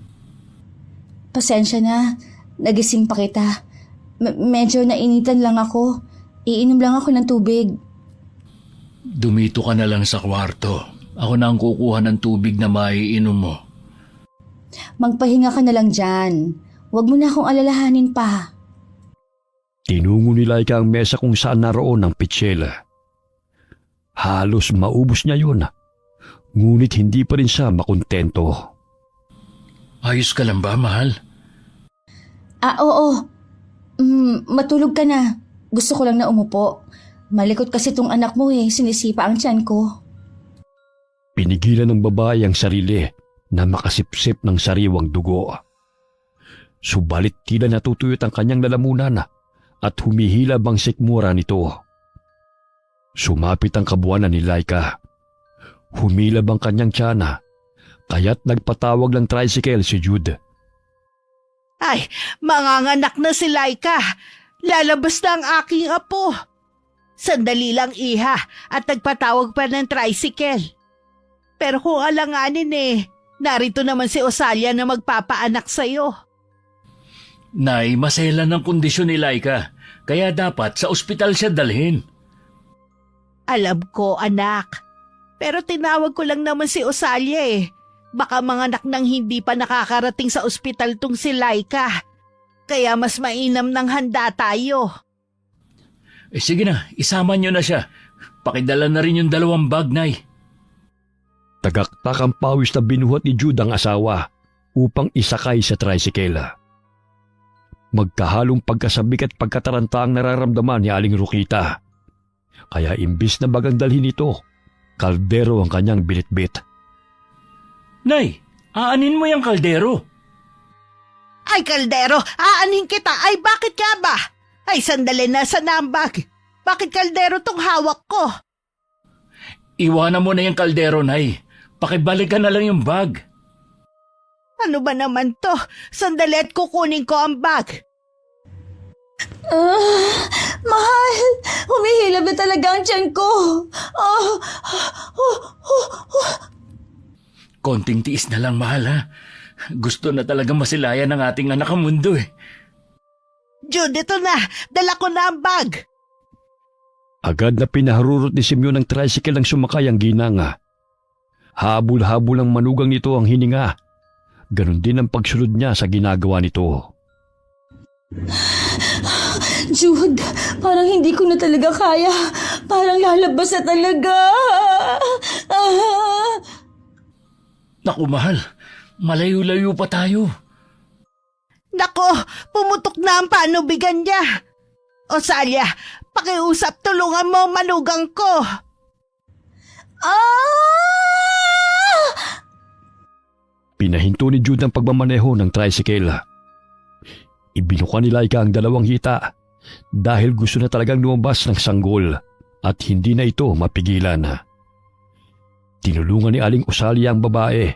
S5: Pasensya na, nagising pa kita. Medyo nainitan lang ako. Iinom lang ako ng tubig.
S4: Dumito ka na lang sa kwarto. Ako na ang kukuha ng tubig na maiinom mo.
S5: Magpahinga ka na lang dyan. Huwag mo na akong alalahanin pa.
S3: Tinungo ni Laika ang mesa kung saan naroon ang pitsela. Halos maubos niya yun. Ngunit hindi pa rin siya makontento.
S4: Ayos ka lang ba, mahal?
S5: Oo. Matulog ka na. Gusto ko lang na umupo. Malikot kasi tong anak mo sinisipa ang tiyan ko.
S3: Pinigilan ng babae ang sarili na makasipsip ng sariwang dugo. Subalit tila natutuyot ang kanyang lalamunan at humihilab ang sikmura nito. Sumapit ang kabuwanan ni Laika. Humilab ang kanyang tiyana, kaya't nagpatawag ng tricycle si Jude.
S2: Ay, manganganak na si Laika. Lalabas na ang aking apo. Sandali lang, iha, at nagpatawag pa ng tricycle. Pero kung alanganin narito naman si Osalia na magpapaanak sa'yo.
S4: Nay, maselan ng kondisyon ni Laika, kaya dapat sa ospital siya dalhin.
S2: Alam ko, anak. Pero tinawag ko lang naman si Osalia Baka manganak nang hindi pa nakakarating sa ospital tong si Laika. Kaya mas mainam ng handa tayo.
S4: Sige na, isama niyo na siya. Pakidala na rin yung 2 bag, Nay.
S3: Tagaktak ang pawis na binuhat ni Jude ang asawa upang isakay sa tricycle. Magkahalong pagkasabik at pagkataranta ang nararamdaman ni Aling Rokita. Kaya imbis na bagang dalhin ito, kaldero ang kanyang binitbit.
S4: Nay, aanin mo yung kaldero.
S2: Ay, kaldero, aanin kita. Ay, bakit ka ba? Ay, sandali na sa nambag. Bakit kaldero tong hawak ko?
S4: Iwanan mo na yung kaldero, Nay. Pakibalikan na lang yung bag.
S2: Ano ba naman to? Sandali at kukunin ko ang bag.
S5: Mahal, humihilab na talaga ang tiyan ko.
S4: Konting tiis na lang, mahal, ha? Gusto na talaga masilayan ng ating anak ang mundo, eh.
S2: Jude, ito na. Dala ko na ang bag.
S3: Agad na pinaharurot ni Simeon ng tricycle ang sumakay ang ginanga. Habol-habol ang manugang nito ang hininga. Ganon din ang pagsunod niya sa ginagawa nito.
S5: Jude, parang hindi ko na talaga kaya. Parang lalabas na talaga.
S4: Naku, mahal. Malayo-layo pa tayo.
S2: Nako, pumutok na ang panubigan niya. Osalia, pakiusap, tulungan mo ang manugang ko.
S3: Pinahinto ni Jude ang pagmamaneho ng tricycle. Ibinuka ni Laika ang dalawang hita dahil gusto na talagang lumabas ng sanggol at hindi na ito mapigilan. Tinulungan ni Aling Osalia ang babae.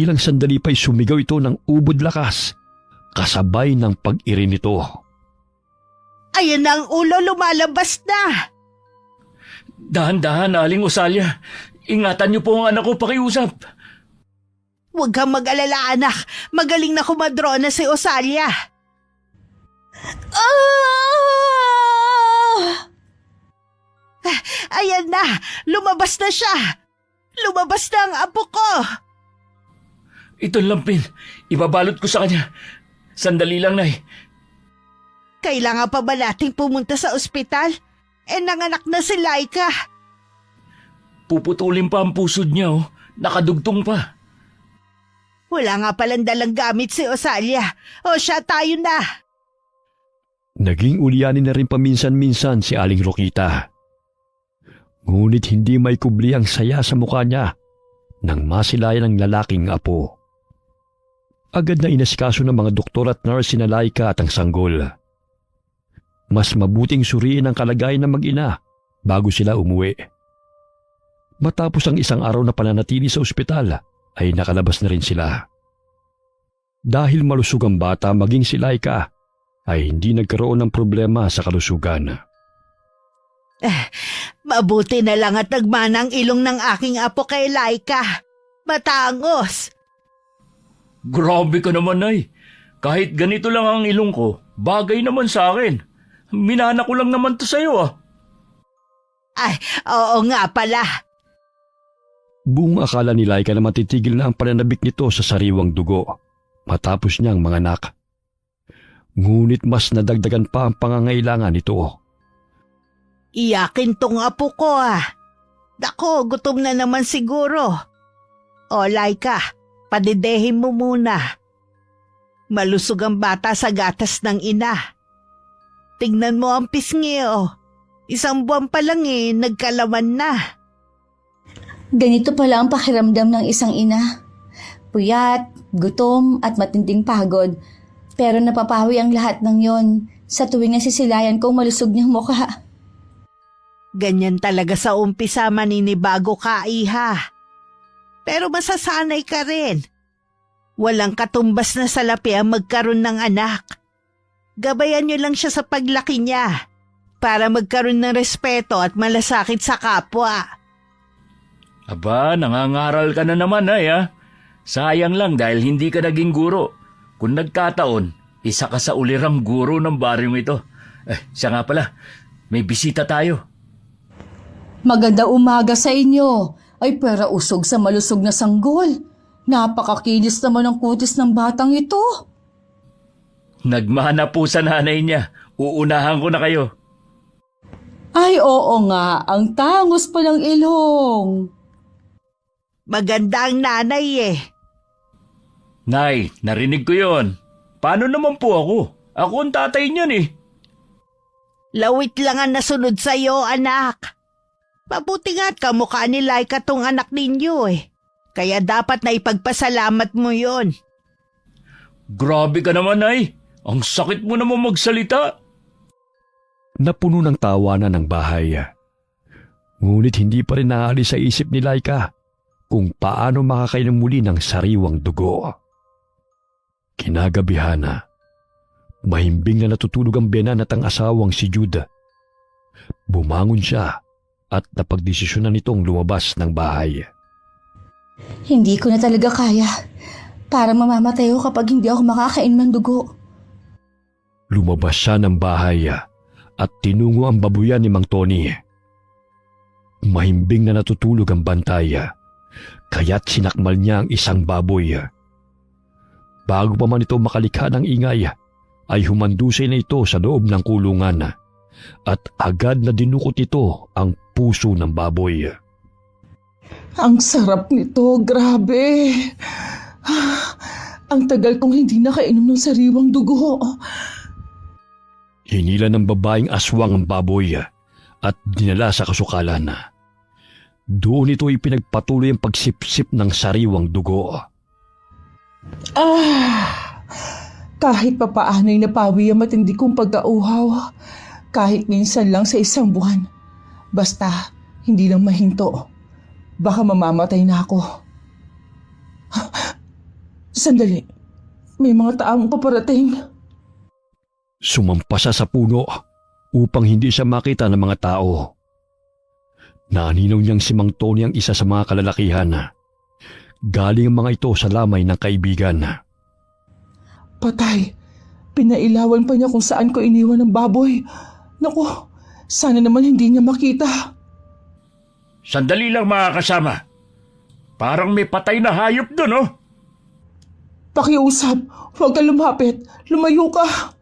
S3: Ilang sandali pa'y sumigaw ito ng ubod lakas kasabay ng pag-iri nito.
S2: Ayan na ang ulo, lumalabas na.
S4: Dahan-dahan, Aling Osalia. Ingatan niyo po ang anak ko, pakiusap.
S2: Huwag kang mag-alala, anak. Magaling na kumadrona si Osalia. Ayan na, lumabas na siya. Lumabas na ang apo ko.
S4: Ito lampin. Ibabalot ko sa kanya. Sandali lang, Nay.
S2: Kailangan pa ba nating pumunta sa ospital? Nanganak na si Laika.
S4: Puputulin pa ang pusod niya, oh. Nakadugtong pa.
S2: Wala nga palang dalang gamit si Osalia. O siya, tayo na.
S3: Naging ulyanin na rin paminsan-minsan si Aling Rokita. Ngunit hindi may kubli ang saya sa mukha niya nang masilayan ng lalaking apo. Agad na inasikaso ng mga doktor at nurse na Laika at ang sanggol. Mas mabuting suriin ang kalagayan ng mag-ina bago sila umuwi. Matapos ang isang araw na pananatili sa ospital, ay nakalabas na rin sila. Dahil malusog ang bata maging si Laika, ay hindi nagkaroon ng problema sa kalusugan.
S2: Mabuti na lang at nagmana ang ilong ng aking apo kay Laika. Matangos.
S4: Grabe ka naman, Nay. Kahit ganito lang ang ilong ko, bagay naman sa akin. Minana ko lang naman to sa'yo, ah.
S2: Ay, oo nga pala.
S3: Buong akala ni Laika na matitigil na ang pananabik nito sa sariwang dugo matapos niyang manganak. Ngunit mas nadagdagan pa ang pangangailangan nito.
S2: Iyakin tong apo ko Dako, gutom na naman siguro. O Laika, padidehin mo muna. Malusog ang bata sa gatas ng ina. Tingnan mo ang pisngi, oh. 1 buwan pa lang nagkalaman na.
S5: Ganito pala ang pakiramdam ng isang ina. Puyat, gutom at matinding pagod. Pero napapawi ang lahat ng yon sa tuwing nasisilayan kong malusog niyang mukha.
S2: Ganyan talaga sa umpisa, maninibago ka, iha. Pero masasanay ka rin. Walang katumbas na salapi ang magkaroon ng anak. Gabayan niyo lang siya sa paglaki niya para magkaroon ng respeto at malasakit sa kapwa.
S4: Aba, nangangaral ka na naman, Nay, ah. Sayang lang dahil hindi ka naging guro. Kung nagkataon, isa ka sa ulirang guro ng baryong ito. Siya nga pala, may bisita tayo.
S5: Maganda umaga sa inyo. Ay pera usog sa malusog na sanggol. Napakakinis naman ang kutis ng batang ito.
S4: Nagmana po sa nanay niya. Uunahan ko na kayo.
S5: Ay oo nga, ang tangos pa ng ilong.
S2: Maganda ang nanay
S4: Nay, narinig ko yon. Paano naman po ako? Ako ang tatay niyan eh.
S2: Lawit lang ang nasunod sa'yo, anak. Mabuti nga't kamukha ni Laika tong anak ninyo Kaya dapat na ipagpasalamat mo yon.
S4: Grabe ka naman, Nay. Ang sakit mo naman magsalita.
S3: Napuno ng tawanan ng bahay. Ngunit hindi pa rin naalis sa isip ni Laika kung paano makakainom muli ng sariwang dugo. Kinagabihan na, mahimbing na natutulog ang biyanan at ang asawang si Jude. Bumangon siya at napagdesisyonan nitong lumabas ng bahay.
S5: Hindi ko na talaga kaya. Para mamamatay ako kapag hindi ako makakainom ng dugo.
S3: Lumabas siya ng bahay at tinungo ang babuyan ni Mang Tony. Mahimbing na natutulog ang bantay, kaya't sinakmal niya ang isang baboy. Bago pa man ito makalikha ng ingay, ay humandusay na ito sa loob ng kulungan at agad na dinukot ito ang puso ng baboy.
S6: Ang sarap nito, grabe. Ang tagal kong hindi nakainom ng sariwang dugo.
S3: Hinila ng babaeng aswang ang baboy at dinala sa kasukalan. Doon ito ipinagpatuloy ang pagsipsip ng sariwang dugo.
S6: Kahit papaano'y napawi ang matindi kong pagkauhaw. Kahit minsan lang sa isang buwan. Basta, hindi lang mahinto. Baka mamamatay na ako. Sandali, may mga taong paparating.
S3: Sumampa siya sa puno upang hindi siya makita ng mga tao. Naninaw niyang si Mang Tony ang isa sa mga kalalakihan. Galing ang mga ito sa lamay ng kaibigan.
S6: Patay, pinailawan pa niya kung saan ko iniwan ng baboy. Naku, sana naman hindi niya makita.
S1: Sandali lang mga kasama. Parang may patay na hayop doon, oh.
S6: Pakiusap, huwag ka lumapit. Lumayo ka.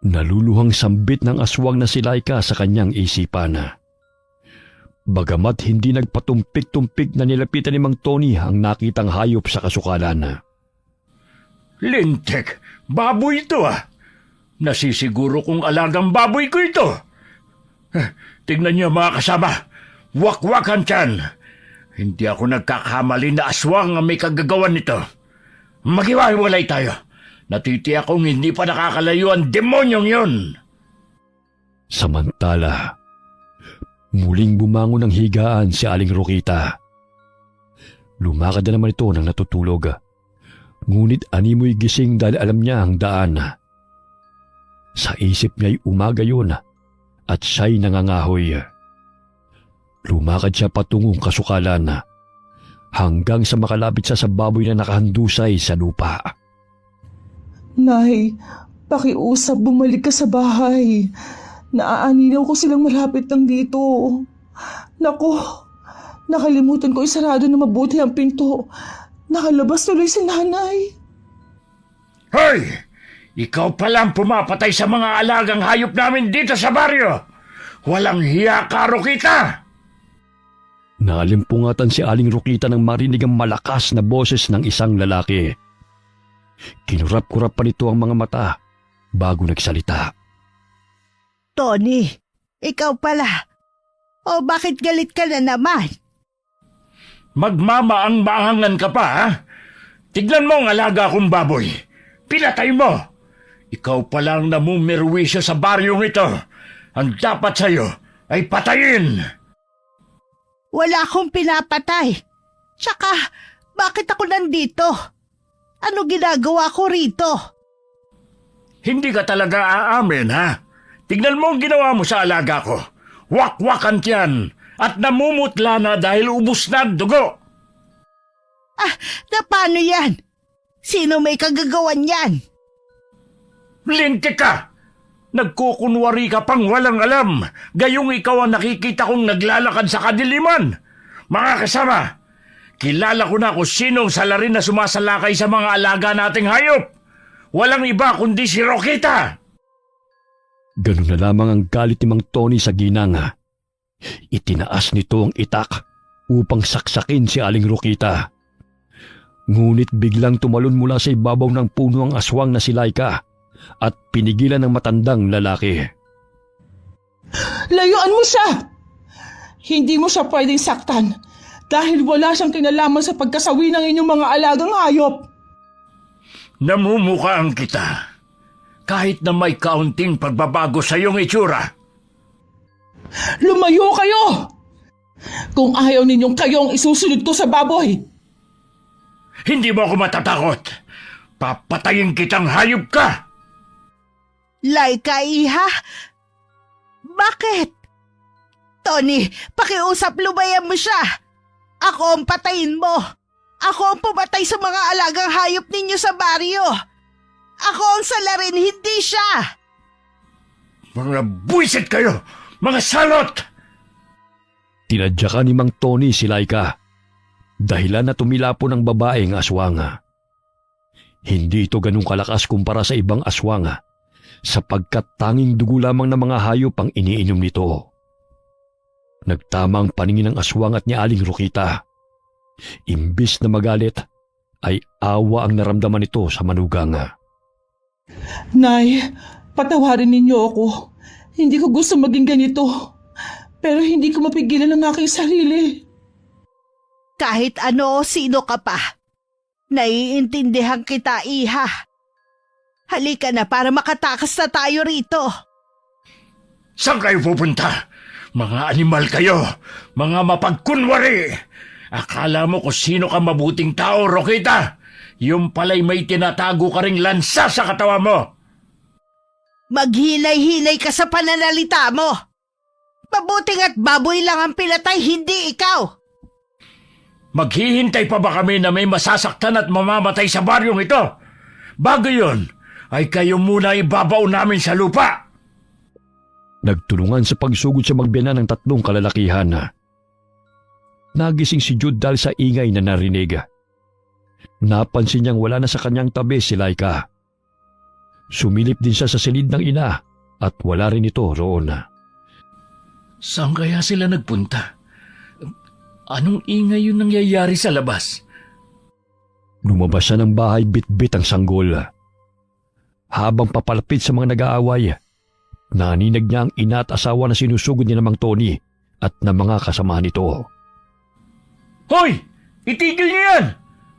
S3: Naluluhang sambit ng aswang na si Laika sa kanyang isipan. Bagamat hindi nagpatumpik-tumpik na nilapitan ni Mang Tony ang nakitang hayop sa kasukalan.
S1: Lintek, baboy ito ah. Nasisiguro kong alagang baboy ko ito. Tignan niyo mga kasama, wakwakan tiyan. Hindi ako nagkakamali na aswang ang may kagagawan nito. Maghiwa-hiwalay tayo. Natitiyak kong hindi pa nakakalayo ang demonyong yun.
S3: Samantala, muling bumangon ng higaan si Aling Rokita. Lumakad na naman ito nang natutulog. Ngunit animoy gising dahil alam niya ang daan. Sa isip niya'y umaga yun at siya'y nangangahoy. Lumakad siya patungong kasukalan hanggang sa makalapit siya sa baboy na nakahandusay sa lupa.
S6: Nay, pakiusap bumalik ka sa bahay. Naaaninaw ko silang malapit lang dito. Naku, nakalimutan ko isarado na mabuti ang pinto. Nakalabas tuloy si nanay.
S1: Hoy! Ikaw pala ang pumapatay sa mga alagang hayop namin dito sa baryo. Walang hiya ka, Rokita!
S3: Nalimpungatan si Aling Rokita nang marinig ang malakas na boses ng isang lalaki. Kinurap-kurap pa nito ang mga mata bago nagsalita.
S2: Tony, ikaw pala. O bakit galit ka na naman?
S1: Magmamaang-maangan ka pa, ha? Tignan mo ang alaga kong baboy. Pinatay mo. Ikaw palang namumirwisyo sa baryong ito. Ang dapat sa'yo ay patayin.
S2: Wala akong pinapatay. Tsaka, bakit ako nandito? Ano ginagawa ko rito?
S1: Hindi ka talaga aamin, ha? Tignan mo ang ginawa mo sa alaga ko. Wakwakan tiyan at namumutla na dahil ubus na ang dugo.
S2: Na paano yan? Sino may kagagawan yan?
S1: Lintik ka! Nagkukunwari ka pang walang alam. Gayong ikaw ang nakikita kong naglalakad sa kadiliman. Mga kasama, kilala ko na kung sinong salarin na sumasalakay sa mga alaga nating hayop. Walang iba kundi si Rokita.
S3: Ganun na lamang ang galit ni Mang Tony sa ginang. Itinaas nito ang itak upang saksakin si Aling Rokita. Ngunit biglang tumalon mula sa ibabaw ng puno ang aswang na si Laika at pinigilan ng matandang lalaki.
S6: Layuan mo siya! Hindi mo siya pwedeng saktan dahil wala siyang kinalaman sa pagkasawi ng inyong mga alagang hayop.
S1: Namumukhaan kita. kahit na may kaunting pagbabago sa iyong itsura.
S6: Lumayo kayo! Kung ayaw ninyong kayo ang isusunod ko sa baboy,
S1: Hindi mo ako matatakot. Papatayin kitang hayop ka!
S2: Laika, iha? Bakit? Tony, pakiusap, lubayan mo siya. Ako ang patayin mo. Ako ang pumatay sa mga alagang hayop ninyo sa baryo. Ako ang salarin, hindi siya.
S1: Mga buwisit kayo! Mga salot!
S3: Tinadyakan ni Mang Tony si Laika. Dahilan na tumilapo ng babaeng aswanga. Hindi ito ganun kalakas kumpara sa ibang aswanga sapagkat tanging dugo lamang ng mga hayop ang iniinom nito. Nagtama ang paningin ng aswang at ni Aling Rokita. Imbis na magalit, ay awa ang naramdaman nito sa manugang.
S6: Nay, patawarin ninyo ako. Hindi ko gusto maging ganito. Pero hindi ko mapigilan ang aking sarili.
S2: Kahit ano, sino ka pa. Naiintindihan kita, iha. Halika na para makatakas na tayo rito.
S1: Saan kayo pupunta? Mga animal kayo! Mga mapagkunwari! Akala mo kung sino ka mabuting tao, Rokita? Yung pala'y may tinatago ka ring lansa sa katawa mo!
S2: Maghilay-hilay ka sa pananalita mo. Mabuting at baboy lang ang pinatay, hindi ikaw.
S1: Maghihintay pa ba kami na may masasaktan at mamamatay sa baryong ito? Bago yun, ay kayo muna ibabaw namin sa lupa!
S3: Nagtulungan sa pagsugod sa magbiyanan ng tatlong kalalakihan. Nagising si Jude dahil sa ingay na narinig. Napansin niyang wala na sa kanyang tabi si Laika. Sumilip din siya sa silid ng ina at wala rin ito roon.
S4: Saan kaya sila nagpunta? Anong ingay yung nangyayari sa labas?
S3: Lumabas siya ng bahay bit-bit ang sanggol. Habang papalapit sa mga nag-aaway, naninag niya ang ina at asawa na sinusugod ni Mang Tony at ng mga kasamahan nito.
S1: Hoy! Itigil niyo yan!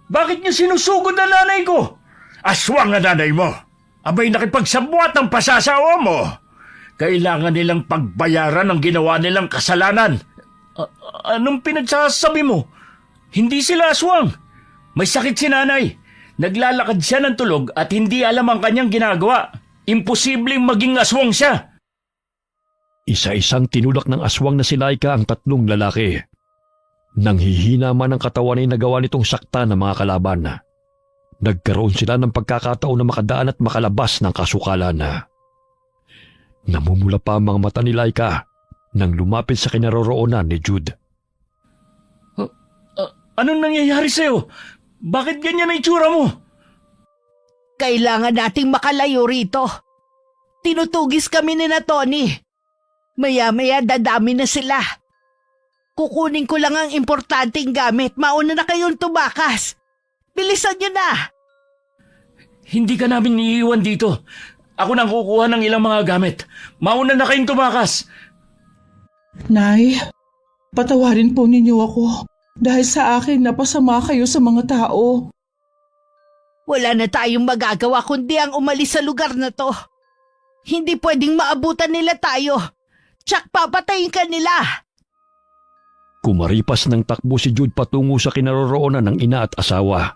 S1: Bakit niyo sinusugod ang nanay ko? Aswang na nanay mo! Abay nakipagsabuat ng pasasawa mo! Kailangan nilang pagbayaran ang ginawa nilang kasalanan. Anong pinagsasabi mo? Hindi sila aswang. May sakit si nanay. Naglalakad siya ng tulog at hindi alam ang kanyang ginagawa. Imposibleng maging aswang siya.
S3: Isa-isang tinulak ng aswang na si Laika ang tatlong lalaki. Nang hihina man ang katawan ay nagawa nitong sakta ng mga kalaban. Nagkaroon sila ng pagkakataon na makadaan at makalabas ng kasukalan. Namumula pa ang mga mata ni Laika nang lumapit sa kinaroroonan ni Jude.
S1: Anong nangyayari sa'yo? Bakit ganyan ang itsura mo?
S2: Kailangan nating makalayo rito. Tinutugis kami ni na Tony. Maya-maya dadami na sila. Kukunin ko lang ang importanteng gamit. Mauna na kayong tumakas. Bilisan niyo na.
S1: Hindi ka namin iiwan dito. Ako nang kukuha ng ilang mga gamit. Mauna na kayong tumakas.
S6: Nay, patawarin po ninyo ako dahil sa akin napasama kayo sa mga tao.
S2: Wala na tayong magagawa kundi ang umalis sa lugar na to. Hindi pwedeng maabutan nila tayo. Tsak papatayin ka nila.
S3: Kumaripas ng takbo si Jude patungo sa kinaroroonan ng ina at asawa.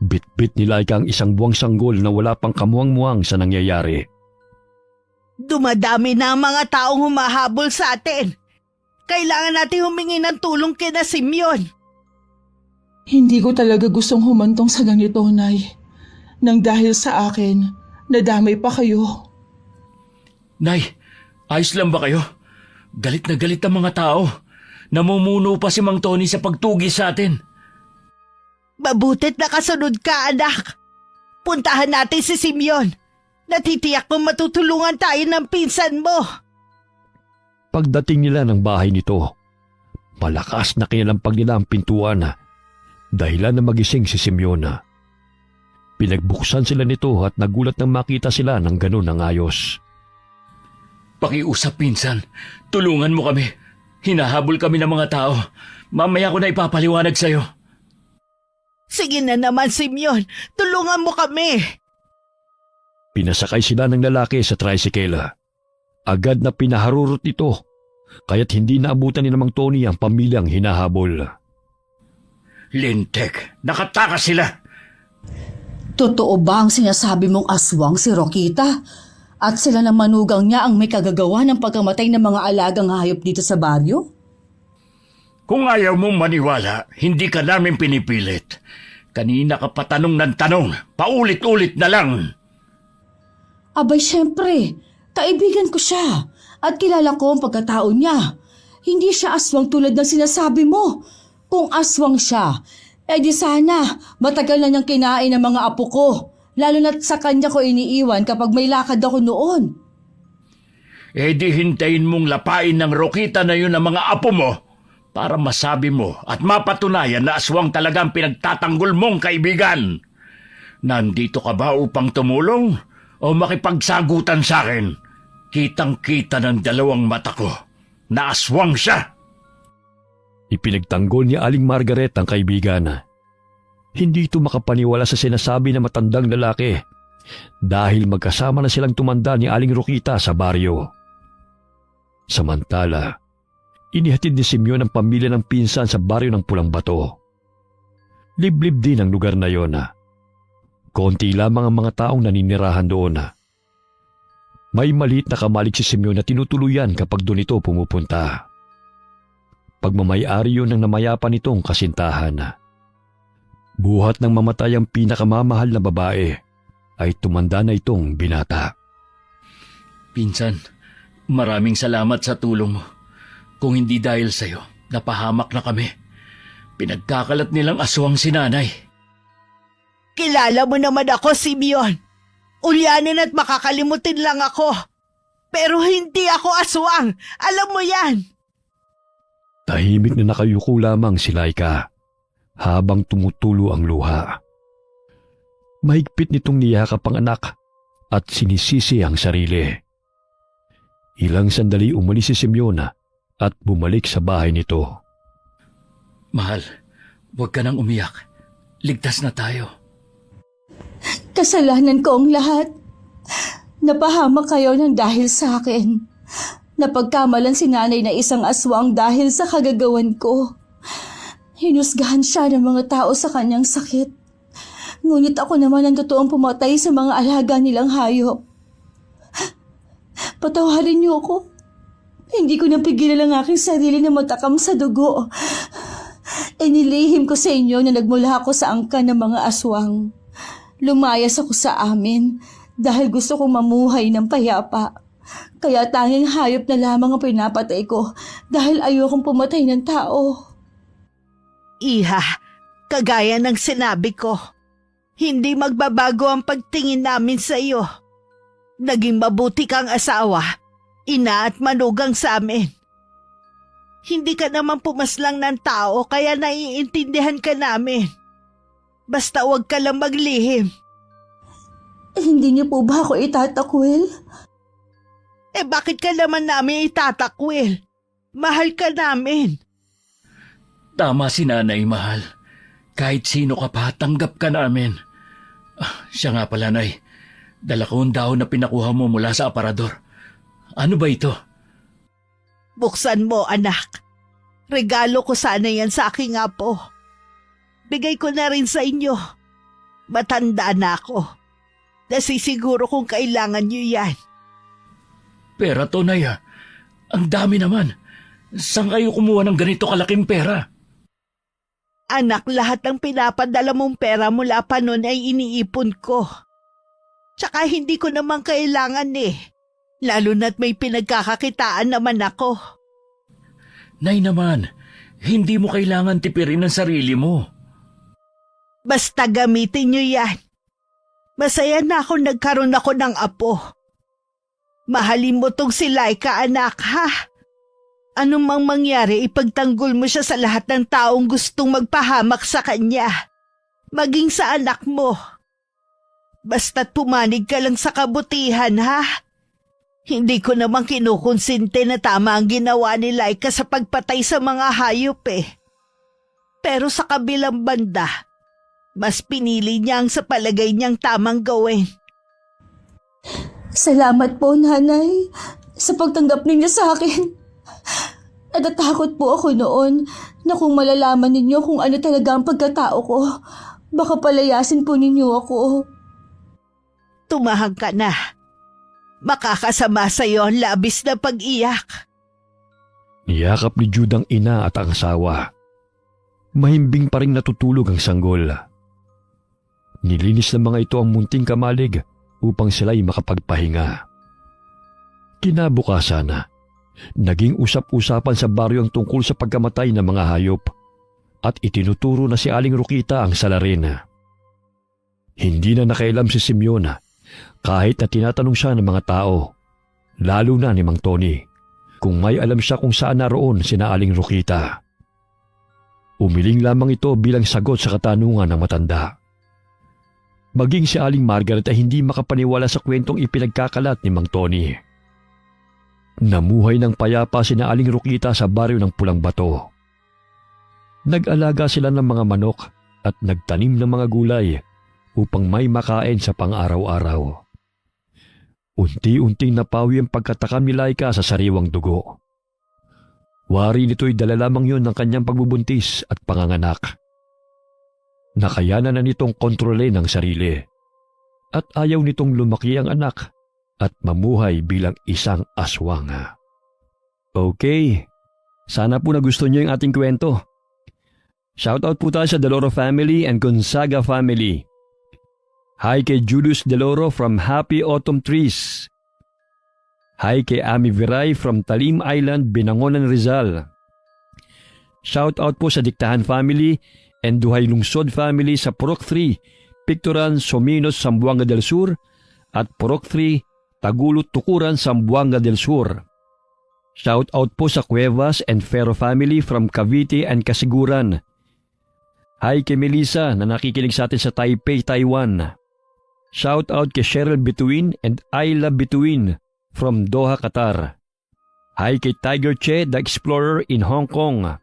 S3: Bit-bit ni Laika ang isang buwang sanggol na wala pang kamuwang-muwang sa nangyayari.
S2: Dumadami na ang mga taong humahabol sa atin. Kailangan natin humingi ng tulong kina Simeon.
S6: Hindi ko talaga gustong humantong sa ganito, Nay. Nang dahil sa akin, nadamay pa kayo.
S1: Nay, ayos lang ba kayo? Galit na galit ang mga tao. Namumuno pa si Mang Tony sa pagtugis sa atin.
S2: Mabutit na kasunod ka, anak. Puntahan natin si Simeon. Natitiyak kong matutulungan tayo ng pinsan mo.
S3: Pagdating nila ng bahay nito, malakas na kinalampag nila ang pintuan dahilan na magising si Simeon. Pinagbuksan sila nito at nagulat nang makita sila ng ganun ng ayos.
S1: Pakiusap, pinsan. Tulungan mo kami. Hinahabol kami ng mga tao. Mamaya ko na ipapaliwanag sa'yo.
S2: Sige na naman, Simeon. Tulungan mo kami.
S3: Pinasakay sila ng lalaki sa tricycle. Agad na pinaharurot ito, kaya't hindi naabutan ni Mang Tony ang pamilyang hinahabol.
S1: Lintek, nakatakas sila.
S5: Totoo ba ang sinasabi mong aswang si Rokita? At sila ng manugang niya ang may kagagawa ng pagkamatay ng mga alagang hayop dito sa baryo?
S1: Kung ayaw mong maniwala, hindi ka namin pinipilit. Kanina ka pa tanong ng tanong, paulit-ulit na lang.
S5: Abay, syempre, kaibigan ko siya at kilala ko ang pagkatao niya. Hindi siya aswang tulad ng sinasabi mo. Kung aswang siya, di sana matagal na niyang kinain ng mga apo ko. Lalo na't sa kanya ko iniiwan kapag may lakad ako noon.
S1: Di hintayin mong lapain ng Rokita na yun ang mga apo mo para masabi mo at mapatunayan na aswang talagang pinagtatanggol mong kaibigan. Nandito ka ba upang tumulong o makipagsagutan sa akin? Kitang-kita ng dalawang mata ko na aswang siya.
S3: Ipinagtanggol ni Aling Margaret ang kaibigan. Hindi ito makapaniwala sa sinasabi ng matandang lalaki dahil magkasama na silang tumanda ni Aling Rokita sa baryo. Samantala, inihatid ni Simeon ang pamilya ng pinsan sa baryo ng Pulang Bato. Liblib din ang lugar na yon. Konti lamang ang mga taong naninirahan doon. May maliit na kamalig si Simeon na tinutuluyan kapag doon ito pumupunta. Pagmamayari yun ng namayapan nitong kasintahan. Buhat ng mamatay ang pinakamamahal na babae, ay tumanda na itong binata.
S4: Pinsan, maraming salamat sa tulong mo. Kung hindi dahil sa'yo, napahamak na kami. Pinagkakalat nilang aswang si nanay.
S2: Kilala mo naman ako, Simeon. Ulyanin at makakalimutin lang ako. Pero hindi ako aswang. Alam mo yan.
S3: Tahimik na nakayuko lamang si Laika habang tumutulo ang luha. Mahigpit nitong niyakap ang anak at sinisisi ang sarili. Ilang sandali umalis si Simeon at bumalik sa bahay nito.
S4: Mahal, huwag ka nang umiyak. Ligtas na tayo.
S5: Kasalanan ko ang lahat. Napahamak kayo ng dahil sa akin. Napagkamalan si nanay na isang aswang dahil sa kagagawan ko. Hinusgahan siya ng mga tao sa kanyang sakit. Ngunit ako naman ang totoong pumatay sa mga alaga nilang hayop. Patawarin niyo ako. Hindi ko napigilan ang aking sarili na matakam sa dugo. Inilihim ko sa inyo na nagmula ako sa angkan ng mga aswang. Lumayas ako sa amin dahil gusto kong mamuhay ng payapa. Kaya tanging hayop na lamang ang pinapatay ko dahil ayokong pumatay ng tao.
S2: Iha, kagaya ng sinabi ko, hindi magbabago ang pagtingin namin sa iyo. Naging mabuti kang asawa, ina at manugang sa amin. Hindi ka naman pumaslang ng tao kaya naiintindihan ka namin. Basta huwag ka lang maglihim.
S5: Hindi niyo po ba ako itatakwil?
S2: Bakit ka naman namin itatakwil? Mahal ka namin.
S4: Tama si nanay, mahal. Kahit sino ka pa, tanggap ka namin. Siya nga pala, nay. Dala ko ang dahon na pinakuha mo mula sa aparador. Ano ba ito?
S2: Buksan mo, anak. Regalo ko sana yan sa aking apo. Bigay ko na rin sa inyo. Matanda na ako. Nasisiguro kung kailangan nyo yan.
S4: Pera to, nay. Ang dami naman. Saan kayo kumuha ng ganito kalaking pera?
S2: Anak, lahat ng pinapadala mong pera mula pa noon ay iniipon ko. Tsaka hindi ko naman kailangan Lalo na't may pinagkakakitaan naman ako.
S4: Nay naman, hindi mo kailangan tipirin ang sarili mo.
S2: Basta gamitin nyo yan. Masaya na ako nagkaroon ako ng apo. Mahalin mo tong si Laika, anak, ha? Anong mang mangyari, ipagtanggol mo siya sa lahat ng taong gustong magpahamak sa kanya. Maging sa anak mo. Basta't pumanig ka lang sa kabutihan, ha? Hindi ko naman kinukonsinte na tama ang ginawa ni Laika sa pagpatay sa mga hayop Pero sa kabilang banda, mas pinili niya ang sa palagay niyang tamang gawin.
S5: Salamat po, Nanay, sa pagtanggap ninyo sa akin. Natatakot po ako noon na kung malalaman ninyo kung ano talaga ang pagkatao ko, baka palayasin po ninyo ako.
S2: Tumahang ka na. Makakasama sa iyo ang labis na pag-iyak.
S3: Niyakap ni Jude ang ina at ang asawa. Mahimbing pa rin natutulog ang sanggol. Nilinis ng mga ito ang munting kamalig upang sila'y makapagpahinga. Kinabukasan, naging usap-usapan sa baryo ang tungkol sa pagkamatay ng mga hayop at itinuturo na si Aling Rokita ang salarin. Hindi na nakailam si Simeon kahit na tinatanong siya ng mga tao, lalo na ni Mang Tony, kung may alam siya kung saan naroon sina Aling Rokita. Umiling lamang ito bilang sagot sa katanungan ng matanda. Maging si Aling Margaret ay hindi makapaniwala sa kwentong ipinagkakalat ni Mang Tony. Namuhay ng payapa sina Aling Rokita sa baryo ng Pulang Bato. Nag-alaga sila ng mga manok at nagtanim ng mga gulay upang may makain sa pang-araw-araw. Unti-unting napawi ang pagkatakam ni Laika sa sariwang dugo. Wari nito'y dala lamang yun ng kanyang pagbubuntis at panganganak. Nakayanan na nitong kontrolin ang sarili at ayaw nitong lumaki ang anak at mamuhay bilang isang aswang. Okay, sana po nagustuhan niyo yung ating kwento. Shoutout po tayo sa Deloro family and Gonzaga family. Hi kay Julius Deloro from Happy Autumn Trees. Hi kay Ami Viray from Talim Island, Binangonan, Rizal. Shoutout po sa Diktahan family and Duhay Lungsod family sa Purok 3, Picturan, Sominos, Zamboanga del Sur at Purok 3, Tagulot, Tukuran, Zamboanga del Sur. Shoutout po sa Cuevas and Ferro family from Cavite and Kasiguran. Hi kay Melissa na nakikinig sa atin sa Taipei, Taiwan. Shoutout kay Cheryl Bituin and Ayla Bituin from Doha, Qatar. Hi kay Tiger Che, the Explorer in Hong Kong.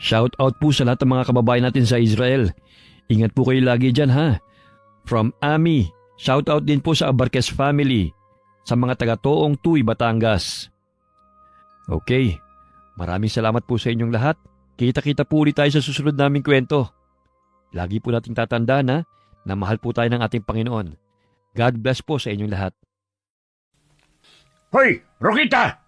S3: Shoutout po sa lahat ng mga kababayan natin sa Israel. Ingat po kayo lagi dyan ha. From Ami, shoutout din po sa Abarquez family, sa mga taga-Toong Tuy, Batangas. Okay, maraming salamat po sa inyong lahat. Kita-kita po ulit tayo sa susunod naming kwento. Lagi po nating tatandaan na mahal po tayo ng ating Panginoon. God bless po sa inyong lahat.
S1: Hoy, Rokita!